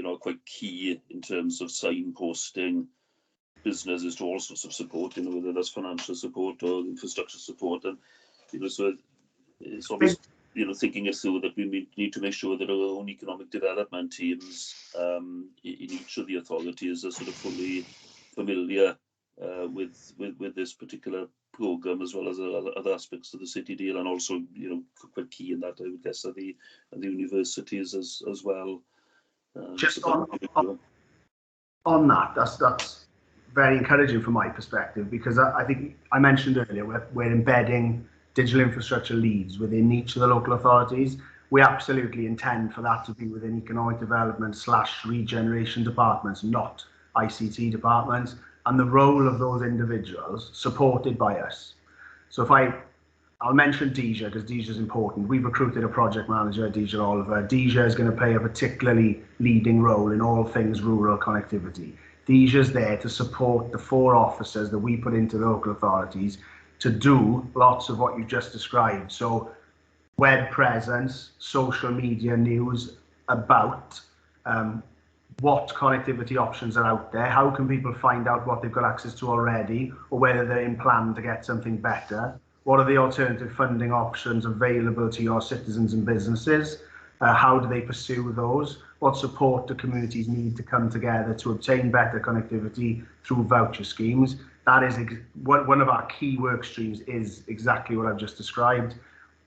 Speaker 4: are quite key in terms of signposting businesses to all sorts of support, whether that's financial support or infrastructure support, and so it's obvious, thinking it through that we need to make sure that our own economic development teams in each of the authorities are sort of fully familiar with this particular programme, as well as other aspects of the city deal, and also quite key in that, I would guess, are the universities as well.
Speaker 8: Just on that, that's very encouraging from my perspective, because I think I mentioned earlier we're embedding digital infrastructure leads within each of the local authorities. We absolutely intend for that to be within economic development / regeneration departments, not ICT departments, and the role of those individuals supported by us. So I'll mention Deja, because Deja is important. We've recruited a project manager, Deja Oliver. Deja is going to play a particularly leading role in all things rural connectivity. Deja is there to support the 4 officers that we put into the local authorities to do lots of what you just described. So web presence, social media news about what connectivity options are out there, how can people find out what they've got access to already, or whether they're in plan to get something better. What are the alternative funding options available to your citizens and businesses? How do they pursue those? What support do communities need to come together to obtain better connectivity through voucher schemes? That is one of our key work streams, is exactly what I've just described.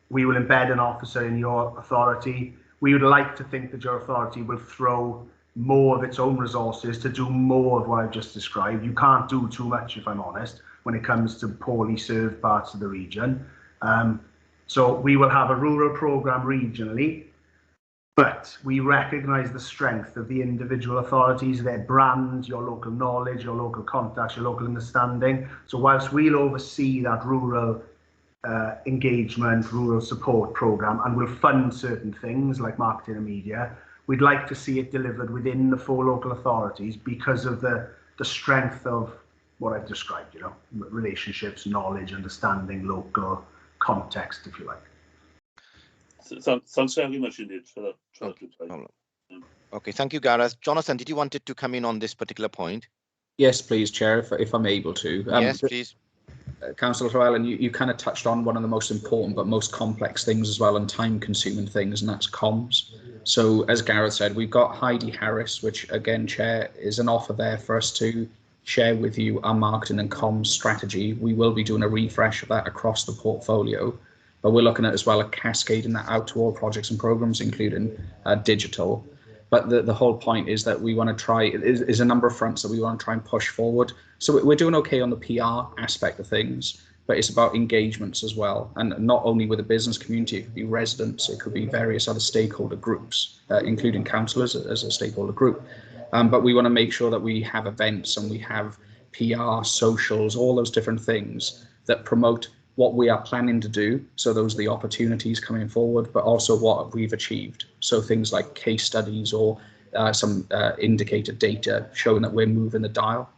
Speaker 8: We will embed an officer in your authority. We would like to think that your authority will throw more of its own resources to do more of what I've just described. You can't do too much, if I'm honest, when it comes to poorly served parts of the region. So we will have a rural programme regionally, but we recognise the strength of the individual authorities, their brand, your local knowledge, your local contacts, your local understanding. So whilst we'll oversee that rural engagement, rural support programme, and we'll fund certain things like marketing and media, we'd like to see it delivered within the 4 local authorities because of the strength of what I've described, you know, relationships, knowledge, understanding, local context, if you like.
Speaker 4: Thanks very much indeed for that.
Speaker 1: Okay, thank you, Gareth. Jonathan, did you want to come in on this particular point?
Speaker 6: Yes, please, Chair, if I'm able to.
Speaker 1: Yes, please.
Speaker 6: Councillor Llewellyn, you kind of touched on one of the most important but most complex things as well, and time-consuming things, and that's comms. So, as Gareth said, we've got Heidi Harris, which, again, Chair, is an offer there for us to share with you our marketing and comms strategy. We will be doing a refresh of that across the portfolio, but we're looking at as well at cascading that out to all projects and programs, including digital. But the whole point is that we want to try, is a number of fronts that we want to try and push forward. So we're doing okay on the PR aspect of things, but it's about engagements as well. And not only with the business community, it could be residents, it could be various other stakeholder groups, including councillors as a stakeholder group. But we want to make sure that we have events and we have PR, socials, all those different things that promote what we are planning to do. So those are the opportunities coming forward, but also what we've achieved. So things like case studies or some indicator data showing that we're moving the dial.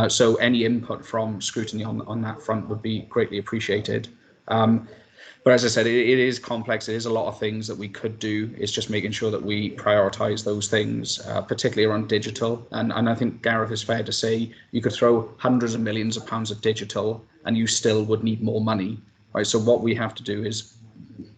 Speaker 6: So any input from Scrutiny on that front would be greatly appreciated. But as I said, it is complex. It is a lot of things that we could do. It's just making sure that we prioritise those things, particularly around digital. And I think, Gareth, is fair to say you could throw hundreds of millions of pounds at digital and you still would need more money, right? So what we have to do is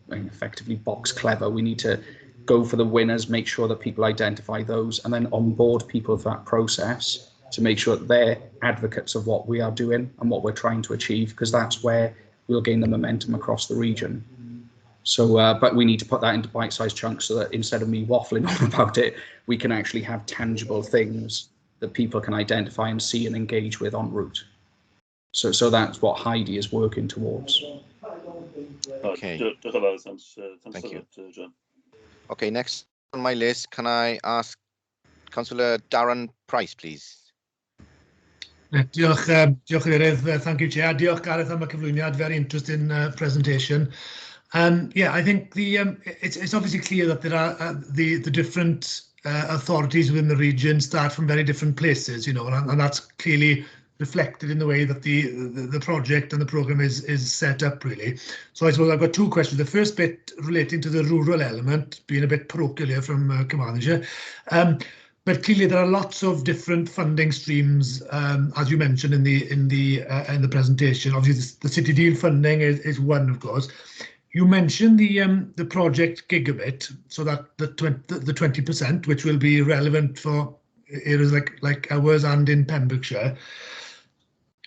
Speaker 6: effectively box clever. We need to go for the winners, make sure that people identify those, and then onboard people for that process to make sure that they're advocates of what we are doing and what we're trying to achieve, because that's where we'll gain the momentum across the region. So, but we need to put that into bite-sized chunks so that instead of me waffling on about it, we can actually have tangible things that people can identify and see and engage with en route. So that's what Heidi is working towards.
Speaker 1: Okay.
Speaker 4: Thank you, John.
Speaker 1: Okay, next on my list, can I ask Councillor Darren Price, please?
Speaker 3: Diolch, Cadeirydd. Thank you, Chair. Diolch, Gareth, am y cyflwyniad. Very interesting presentation. Yeah, I think it's obviously clear that there are the different authorities within the region start from very different places, you know, and that's clearly reflected in the way that the project and the programme is set up, really. So I suppose I've got 2 questions. The first bit relating to the rural element, being a bit parochial here from Carmarthenshire. But clearly there are lots of different funding streams, as you mentioned in the presentation. Obviously, the City Deal funding is one, of course. You mentioned the project Gigabit, so that the 20%, which will be relevant for areas like ours and in Pembrokeshire.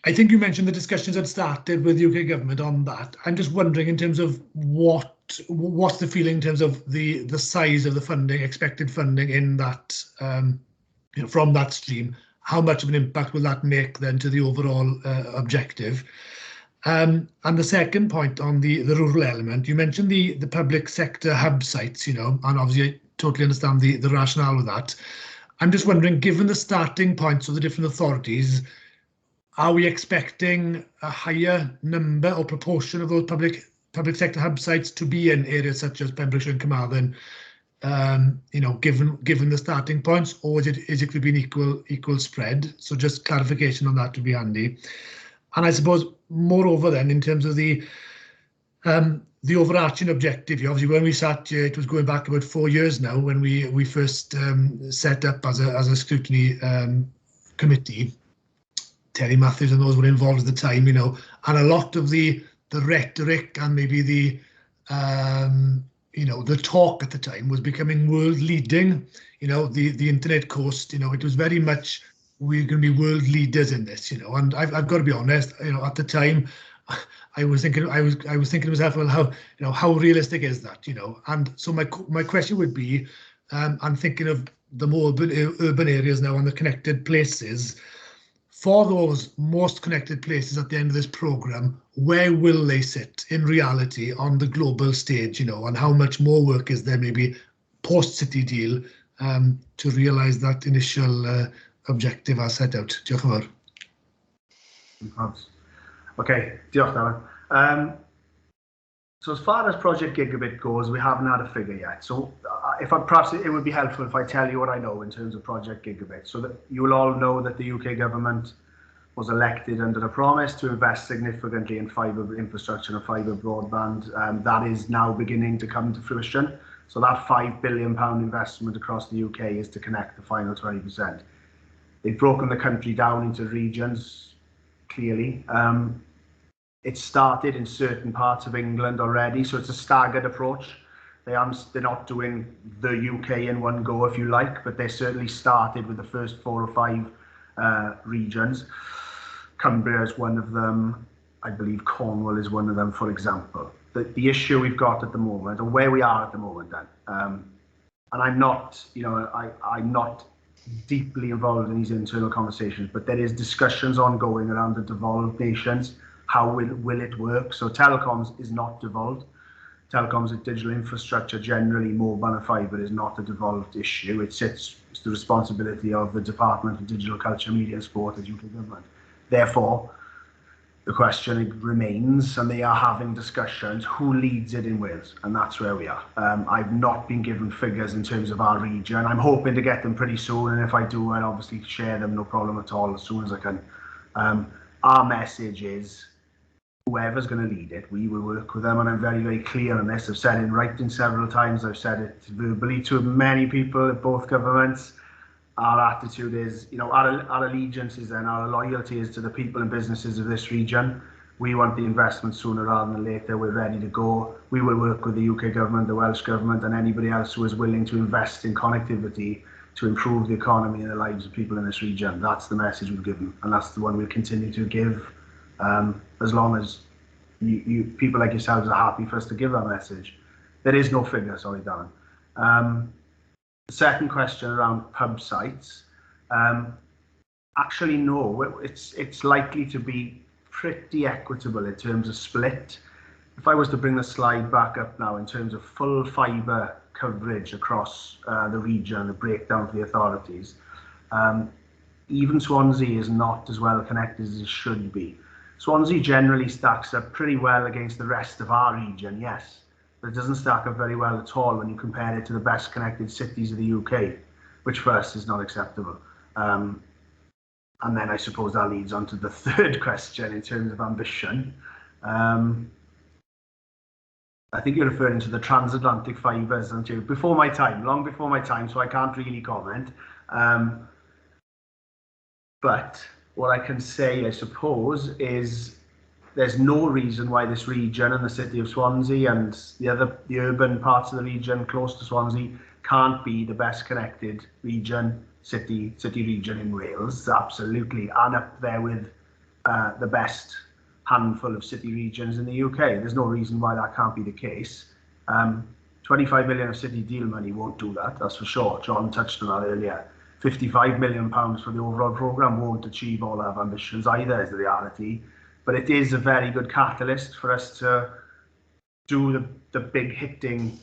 Speaker 3: I think you mentioned the discussions had started with UK government on that. I'm just wondering, in terms of what's the feeling in terms of the size of the funding, expected funding in that, you know, from that stream. How much of an impact will that make then to the overall objective? And the second point on the rural element, you mentioned the public sector hub sites, you know, and obviously I totally understand the rationale with that. I'm just wondering, given the starting points of the different authorities, are we expecting a higher number or proportion of those public sector hub sites to be in areas such as Pembrokeshire and Carmarthen, you know, given the starting points, or is it going to be an equal spread? So just clarification on that would be handy. And I suppose, moreover, then, in terms of the overarching objective, obviously when we sat here, it was going back about 4 years now when we first set up as a scrutiny committee. Terry Matthews and those were involved at the time, you know, and a lot of the rhetoric and maybe the you know, the talk at the time was becoming world leading. You know, the internet coast, you know, it was very much, we're going to be world leaders in this, you know. And I've got to be honest, you know, at the time, I was thinking to myself, well, how realistic is that, you know? And so my question would be, and thinking of the more urban areas now and the connected places. For those most connected places at the end of this programme, where will they sit in reality on the global stage, you know, and how much more work is there maybe post-City deal to realise that initial objective as set out? Diolch yn fawr.
Speaker 8: Okay, diolch Darren. So as far as Project Gigabit goes, we haven't had a figure yet. So perhaps it would be helpful if I tell you what I know in terms of Project Gigabit, so that you will all know that the UK government was elected under a promise to invest significantly in fibre infrastructure and fibre broadband. That is now beginning to come to fruition. So that £5 billion investment across the UK is to connect the final 20%. They've broken the country down into regions, clearly. It started in certain parts of England already, so it's a staggered approach. They're not doing the UK in one go, if you like, but they certainly started with the first 4 or 5 regions. Cumbria is one of them. I believe Cornwall is one of them, for example. The issue we've got at the moment, or where we are at the moment, then, and I'm not, you know, I'm not deeply involved in these internal conversations, but there is discussions ongoing around the devolved nations. How will it work? So telecoms is not devolved. Telecoms and digital infrastructure generally, mobile and fibre, is not a devolved issue. It's the responsibility of the Department for Digital Culture, Media and Sport at UK government. Therefore, the question remains, and they are having discussions, who leads it in Wales? And that's where we are. I've not been given figures in terms of our region. I'm hoping to get them pretty soon, and if I do, I'll obviously share them, no problem at all, as soon as I can. Our message is, whoever's going to lead it, we will work with them, and I'm very, very clear on this. I've said it in writing several times. I've said it verbally to many people at both governments. Our attitude is, you know, our allegiances and our loyalty is to the people and businesses of this region. We want the investment sooner rather than later. We're ready to go. We will work with the UK government, the Welsh government, and anybody else who is willing to invest in connectivity to improve the economy and the lives of people in this region. That's the message we've given, and that's the one we'll continue to give. As long as you people like yourselves are happy for us to give that message. There is no figure, sorry, Darren. The second question around pub sites. Actually, no, it's likely to be pretty equitable in terms of split. If I was to bring the slide back up now in terms of full fibre coverage across the region, the breakdown for the authorities, even Swansea is not as well connected as it should be. Swansea generally stacks up pretty well against the rest of our region, yes, but it doesn't stack up very well at all when you compare it to the best connected cities of the UK, which for us is not acceptable. And then I suppose that leads on to the third question in terms of ambition. I think you're referring to the transatlantic fibres, aren't you? Before my time, long before my time, so I can't really comment. But what I can say, I suppose, is there's no reason why this region and the city of Swansea and the urban parts of the region close to Swansea can't be the best connected region, city region in Wales. Absolutely, and up there with the best handful of city regions in the UK. There's no reason why that can't be the case. 25 million of city deal money won't do that, that's for sure. John touched on that earlier. £55 million for the overall programme won't achieve all our ambitions either, is the reality. But it is a very good catalyst for us to do the big hitting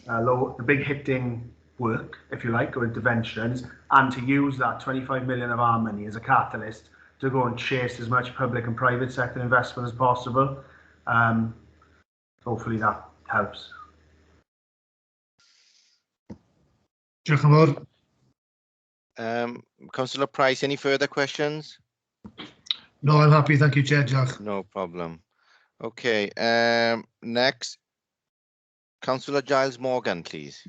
Speaker 8: work, if you like, or interventions, and to use that 25 million of our money as a catalyst to go and chase as much public and private sector investment as possible. Hopefully that helps.
Speaker 3: Diolch yn fawr.
Speaker 1: Councillor Price, any further questions?
Speaker 3: No, I'm happy. Thank you, Chair. Diolch.
Speaker 1: No problem. Okay, next, Councillor Giles Morgan, please.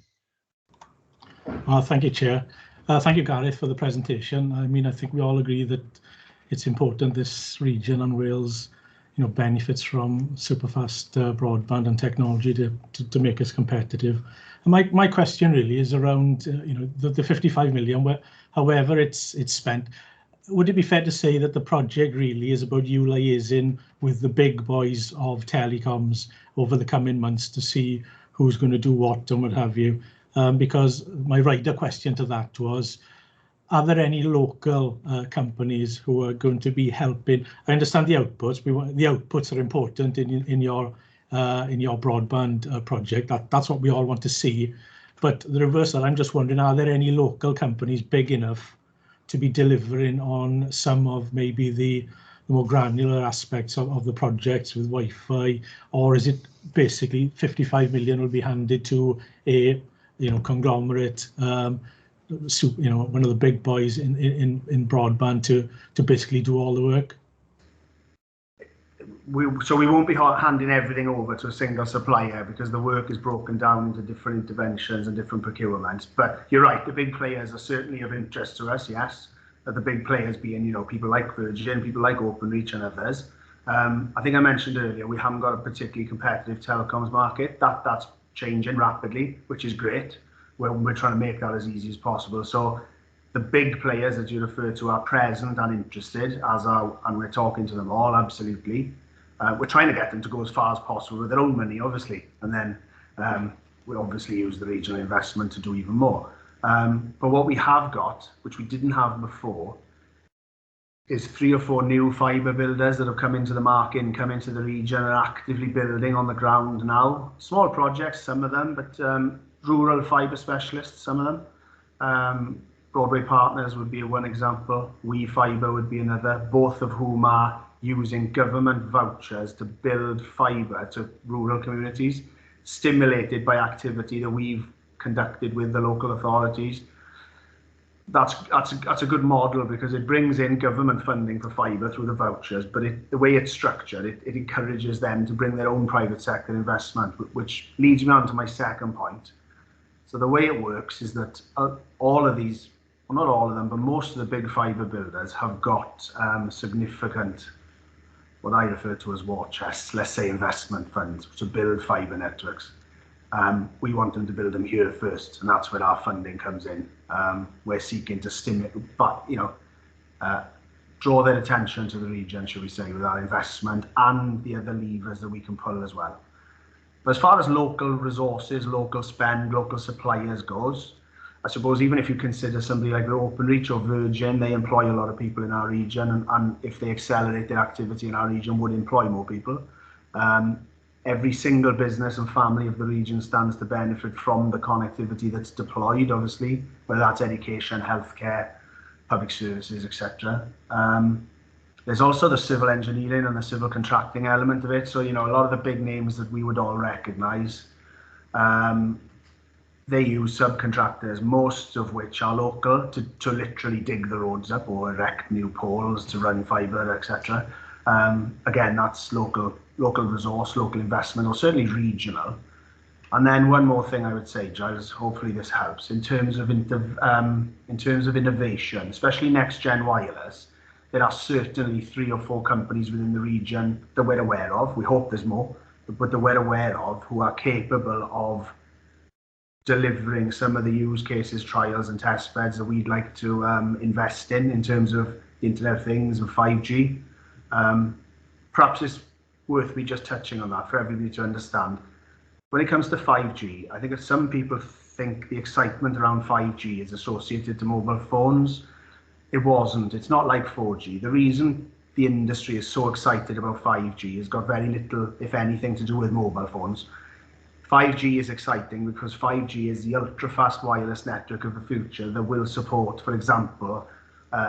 Speaker 9: Thank you, Chair. Thank you, Gareth, for the presentation. I mean, I think we all agree that it's important this region and Wales, you know, benefits from superfast broadband and technology to make us competitive. And my question really is around, you know, the 55 million, where however it's spent. Would it be fair to say that the project really is about you liaising with the big boys of telecoms over the coming months to see who's going to do what and what have you? because my rider question to that was, are there any local companies who are going to be helping? I understand the outputs. The outputs are important in your broadband project. That's what we all want to see. But the reverse of that, I'm just wondering, are there any local companies big enough to be delivering on some of maybe the more granular aspects of the projects with Wi-Fi, or is it basically 55 million will be handed to a conglomerate, one of the big boys in broadband to basically do all the work?
Speaker 8: So we won't be handing everything over to a single supplier, because the work is broken down into different interventions and different procurements. But you're right, the big players are certainly of interest to us, yes. The big players being, people like Virgin, people like Openreach and others. I think I mentioned earlier, we haven't got a particularly competitive telecoms market. That's changing rapidly, which is great. We're trying to make that as easy as possible. So the big players that you refer to are present and interested, and we're talking to them all, absolutely. We're trying to get them to go as far as possible with their own money, obviously, and then we'll obviously use the regional investment to do even more. But what we have got, which we didn't have before, is 3 or 4 new fibre builders that have come into the market and come into the region and are actively building on the ground now. Small projects, some of them, but rural fibre specialists, some of them. Broadway Partners would be one example. We Fibre would be another, both of whom are using government vouchers to build fibre to rural communities, stimulated by activity that we've conducted with the local authorities. That's a good model, because it brings in government funding for fibre through the vouchers, but the way it's structured, it encourages them to bring their own private sector investment, which leads me on to my second point. So the way it works is that all of these, well, not all of them, but most of the big fibre builders have got significant, what I refer to as war chests, let's say investment funds, to build fibre networks. We want them to build them here first, and that's where our funding comes in. We're seeking to stimulate, draw their attention to the region, shall we say, with our investment and the other levers that we can pull as well. But as far as local resources, local spend, local suppliers goes, I suppose even if you consider somebody like Openreach or Virgin, they employ a lot of people in our region, and if they accelerate their activity in our region, would employ more people. Every single business and family of the region stands to benefit from the connectivity that's deployed, obviously, whether that's education, healthcare, public services, etc. There's also the civil engineering and the civil contracting element of it. So, a lot of the big names that we would all recognise, they use subcontractors, most of which are local, to literally dig the roads up or erect new poles to run fibre, etc. Again, that's local resource, local investment, or certainly regional. And then one more thing I would say, Giles, hopefully this helps, in terms of innovation, especially next-gen wireless. There are certainly 3 or 4 companies within the region that we're aware of. We hope there's more, but that we're aware of, who are capable of delivering some of the use cases, trials and test beds that we'd like to invest in terms of the Internet of Things and 5G. Perhaps it's worth me just touching on that for everybody to understand. When it comes to 5G, I think that some people think the excitement around 5G is associated to mobile phones. It wasn't. It's not like 4G. The reason the industry is so excited about 5G has got very little, if anything, to do with mobile phones. 5G is exciting because 5G is the ultra-fast wireless network of the future that will support, for example,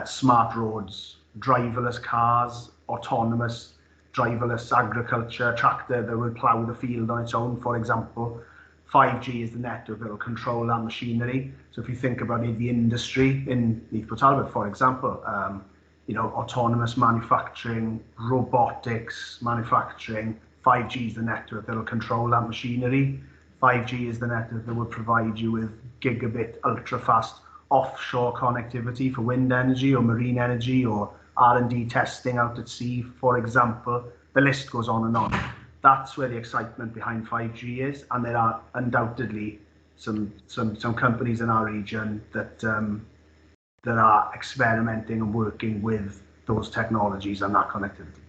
Speaker 8: smart roads, driverless cars, autonomous driverless agriculture, tractor that will plough the field on its own, for example. 5G is the network that will control that machinery. So if you think about it, the industry in Neath, Talbot, for example, autonomous manufacturing, robotics manufacturing, 5G is the network that will control that machinery. 5G is the network that will provide you with gigabit, ultra-fast offshore connectivity for wind energy or marine energy or R&D testing out at sea, for example. The list goes on and on. That's where the excitement behind 5G is, and there are undoubtedly some companies in our region that are experimenting and working with those technologies and that connectivity.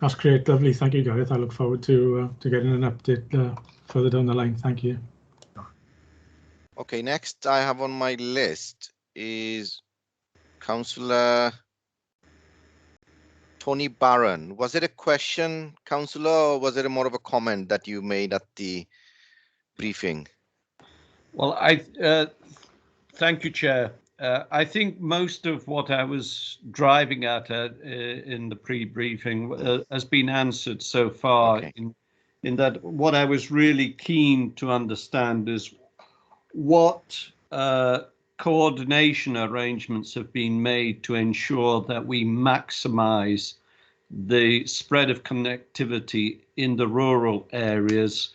Speaker 9: That's great, lovely. Thank you, Gareth. I look forward to getting an update further down the line. Thank you.
Speaker 1: Okay, next I have on my list is Councillor Tony Barron. Was it a question, Councillor, or was it more of a comment that you made at the briefing?
Speaker 10: Well, thank you, Chair. I think most of what I was driving at in the pre-briefing has been answered so far.
Speaker 1: Okay.
Speaker 10: In that, what I was really keen to understand is what coordination arrangements have been made to ensure that we maximise the spread of connectivity in the rural areas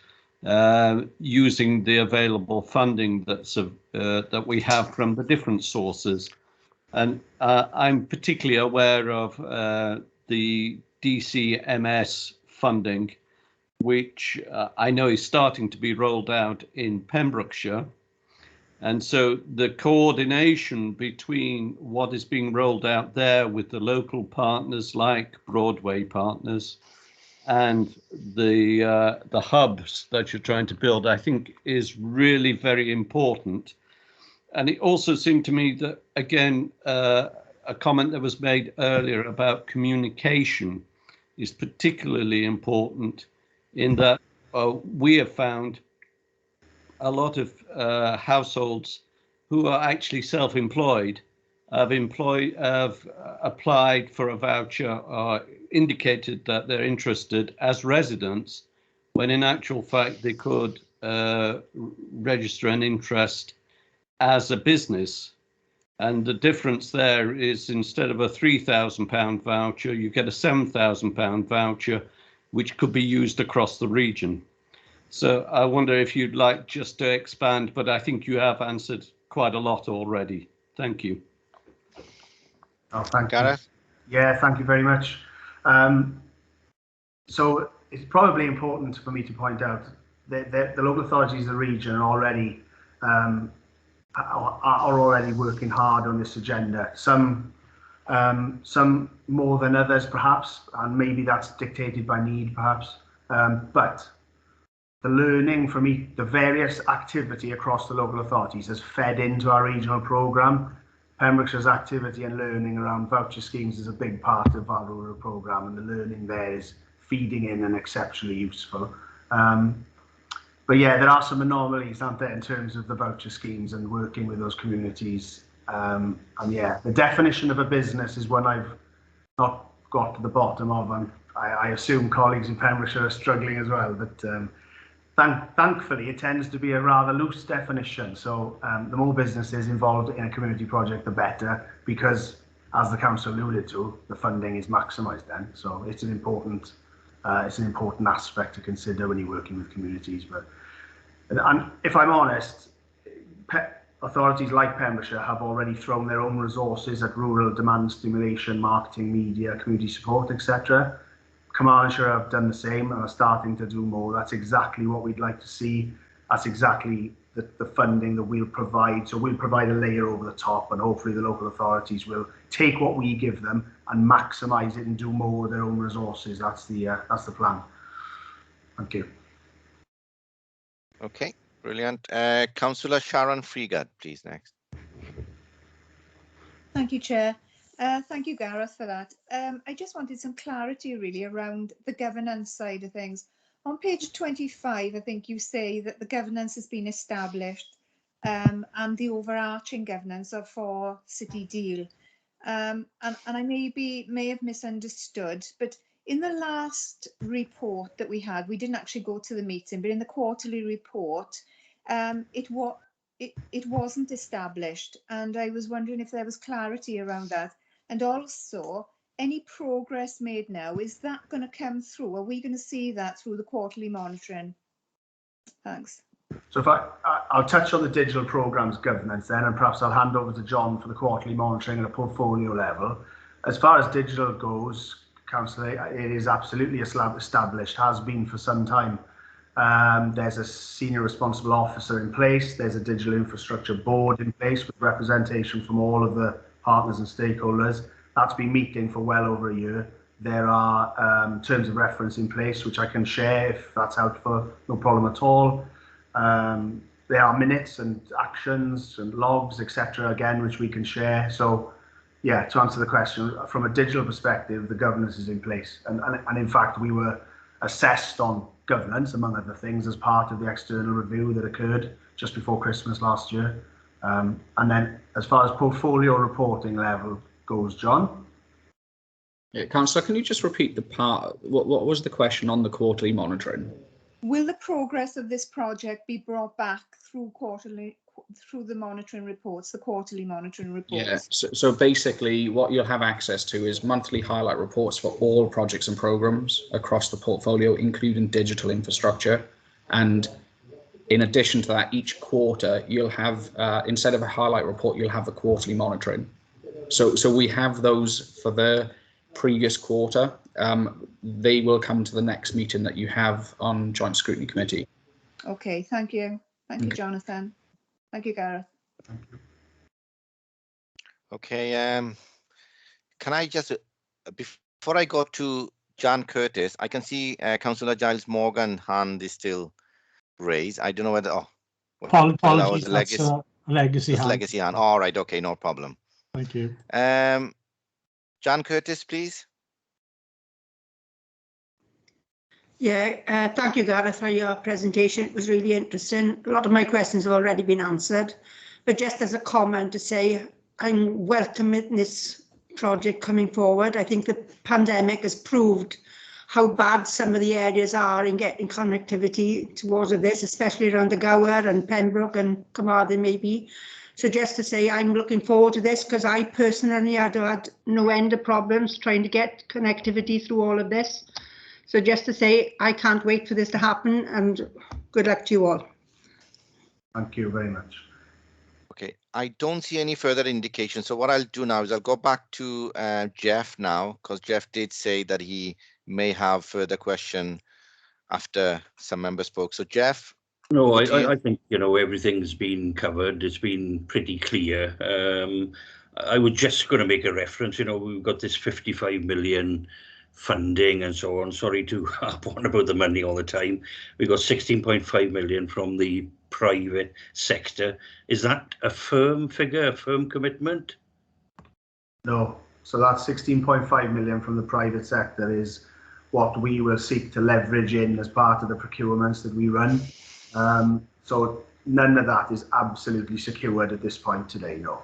Speaker 10: using the available funding that we have from the different sources. And I'm particularly aware of the DCMS funding, which I know is starting to be rolled out in Pembrokeshire. And so the coordination between what is being rolled out there with the local partners like Broadway partners and the hubs that you're trying to build, I think is really very important. And it also seemed to me that, again, a comment that was made earlier about communication is particularly important in that we have found a lot of households who are actually self-employed have applied for a voucher or indicated that they're interested as residents, when in actual fact they could register an interest as a business. And the difference there is, instead of a £3,000 voucher, you get a £7,000 voucher, which could be used across the region. So I wonder if you'd like just to expand, but I think you have answered quite a lot already. Thank you.
Speaker 8: Oh, thank
Speaker 1: Gareth?
Speaker 8: you. Yeah, thank you very much. So it's probably important for me to point out that the local authorities of the region are already working hard on this agenda. Some more than others, perhaps, and maybe that's dictated by need, perhaps. But the learning from the various activity across the local authorities has fed into our regional programme. Pembrokeshire's activity and learning around voucher schemes is a big part of our rural programme, and the learning there is feeding in and exceptionally useful. But yeah, there are some anomalies, aren't there, in terms of the voucher schemes and working with those communities. And yeah, the definition of a business is one I've not got to the bottom of, and I assume colleagues in Pembrokeshire are struggling as well, but thankfully it tends to be a rather loose definition. So the more businesses involved in a community project, the better, because as the council alluded to, the funding is maximised then. So it's an important aspect to consider when you're working with communities. And if I'm honest, authorities like Pembrokeshire have already thrown their own resources at rural demand stimulation, marketing, media, community support, etc. Carmarthenshire have done the same and are starting to do more. That's exactly what we'd like to see. That's exactly the funding that we'll provide. So we'll provide a layer over the top, and hopefully the local authorities will take what we give them and maximise it and do more with their own resources. That's the plan. Thank you.
Speaker 1: Okay, brilliant. Councillor Sharon Freegard, please, next.
Speaker 5: Thank you, Chair. Thank you, Gareth, for that. I just wanted some clarity really around the governance side of things. On page 25, I think you say that the governance has been established and the overarching governance are for City Deal. And I may have misunderstood, but in the last report that we had, we didn't actually go to the meeting, but in the quarterly report, it wasn't established, and I was wondering if there was clarity around that. And also, any progress made now, is that going to come through? Are we going to see that through the quarterly monitoring? Thanks.
Speaker 8: So if I'll touch on the digital programmes governance then, and perhaps I'll hand over to John for the quarterly monitoring at a portfolio level. As far as digital goes, Councillor, it is absolutely established, has been for some time. There's a senior responsible officer in place. There's a digital infrastructure board in place with representation from all of the partners and stakeholders. That's been meeting for well over a year. There are terms of reference in place, which I can share if that's helpful, no problem at all. there are minutes and actions and logs, etc. again, which we can share. So yeah, to answer the question, from a digital perspective, the governance is in place. And in fact, we were assessed on governance, among other things, as part of the external review that occurred just before Christmas last year. And then as far as portfolio reporting level goes, John?
Speaker 6: Yeah, Councillor, can you just repeat the part? What was the question on the quarterly monitoring?
Speaker 5: Will the progress of this project be brought back through the monitoring reports, the quarterly monitoring reports?
Speaker 6: Yeah, so basically what you'll have access to is monthly highlight reports for all projects and programs across the portfolio, including digital infrastructure. And in addition to that, each quarter you'll have, instead of a highlight report, you'll have the quarterly monitoring. So we have those for the previous quarter. They will come to the next meeting that you have on Joint Scrutiny Committee.
Speaker 5: Okay, thank you. Thank you, Jonathan. Thank you, Gareth.
Speaker 1: Okay, can I just, before I go to John Curtis, I can see Councillor Giles Morgan hand is still raised. I don't know whether,
Speaker 9: Apologies, that's a legacy hand.
Speaker 1: Legacy hand. All right, okay, no problem.
Speaker 9: Thank you.
Speaker 1: John Curtis, please.
Speaker 11: Yeah, thank you, Gareth, for your presentation. It was really interesting. A lot of my questions have already been answered, but just as a comment to say, I'm welcoming this project coming forward. I think the pandemic has proved how bad some of the areas are in getting connectivity towards this, especially around the Gower and Pembroke and Carmarthen maybe. So just to say, I'm looking forward to this because I personally had no end of problems trying to get connectivity through all of this. So just to say, I can't wait for this to happen, and good luck to you all.
Speaker 8: Thank you very much.
Speaker 1: Okay, I don't see any further indication. So what I'll do now is I'll go back to Jeff now, because Jeff did say that he may have further question after some members spoke. So Jeff?
Speaker 7: No, I think, you know, everything's been covered. It's been pretty clear. I was just going to make a reference, you know, we've got this 55 million funding and so on. Sorry to harp on about the money all the time. We've got 16.5 million from the private sector. Is that a firm figure, a firm commitment?
Speaker 8: No. So that 16.5 million from the private sector is what we will seek to leverage in as part of the procurements that we run. So none of that is absolutely secured at this point today, no.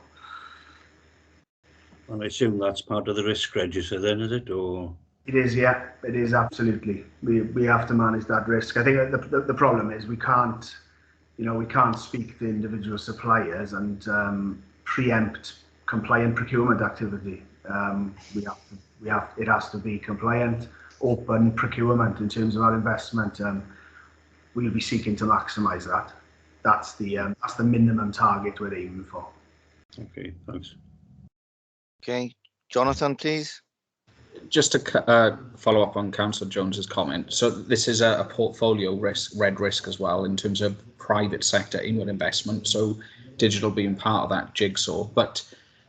Speaker 7: And I assume that's part of the risk register then, is it? Or
Speaker 8: it is, yeah, it is absolutely. We have to manage that risk. I think the problem is we can't, you know, we can't speak to individual suppliers and preempt compliant procurement activity. It has to be compliant, open procurement in terms of our investment. We'll be seeking to maximise that. That's the minimum target we're aiming for.
Speaker 7: Okay, thanks.
Speaker 1: Okay, Jonathan, please.
Speaker 6: Just to follow up on Councillor Jones's comment, so this is a portfolio risk, red risk as well, in terms of private sector inward investment, so digital being part of that jigsaw. But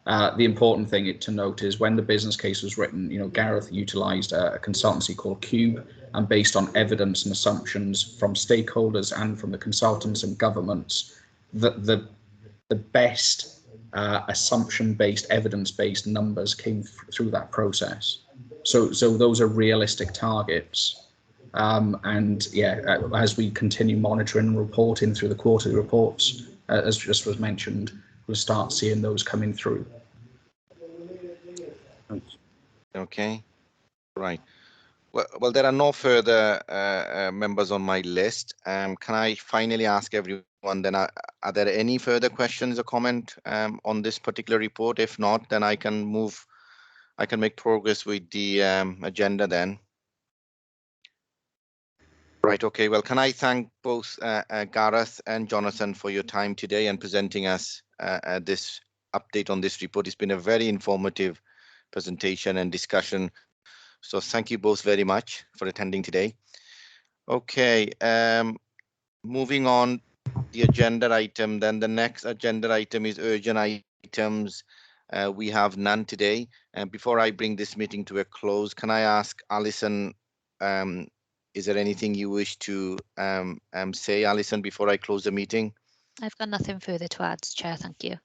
Speaker 6: the important thing to note is when the business case was written, you know, Gareth utilised a consultancy called Cube, and based on evidence and assumptions from stakeholders and from the consultants and governments, the best assumption-based, evidence-based numbers came through that process. So those are realistic targets. And yeah, as we continue monitoring and reporting through the quarterly reports, as just was mentioned, we'll start seeing those coming through.
Speaker 1: Okay, right. Well, there are no further members on my list. Can I finally ask everyone then, are there any further questions or comment on this particular report? If not, then I can make progress with the agenda then. Right, okay, well, can I thank both Gareth and Jonathan for your time today and presenting us this update on this report. It's been a very informative presentation and discussion. So thank you both very much for attending today. Okay, moving on the agenda item, then the next agenda item is urgent items. We have none today. And before I bring this meeting to a close, can I ask Alison, is there anything you wish to say, Alison, before I close the meeting?
Speaker 2: I've got nothing further to add, Chair. Thank you.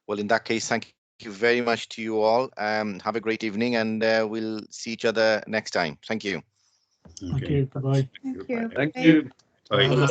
Speaker 1: Well, in that case, thank you very much to you all. Have a great evening, and we'll see each other next time. Thank you.
Speaker 9: Thank you. Bye-bye.
Speaker 5: Thank you.
Speaker 10: Thank you.
Speaker 7: Bye.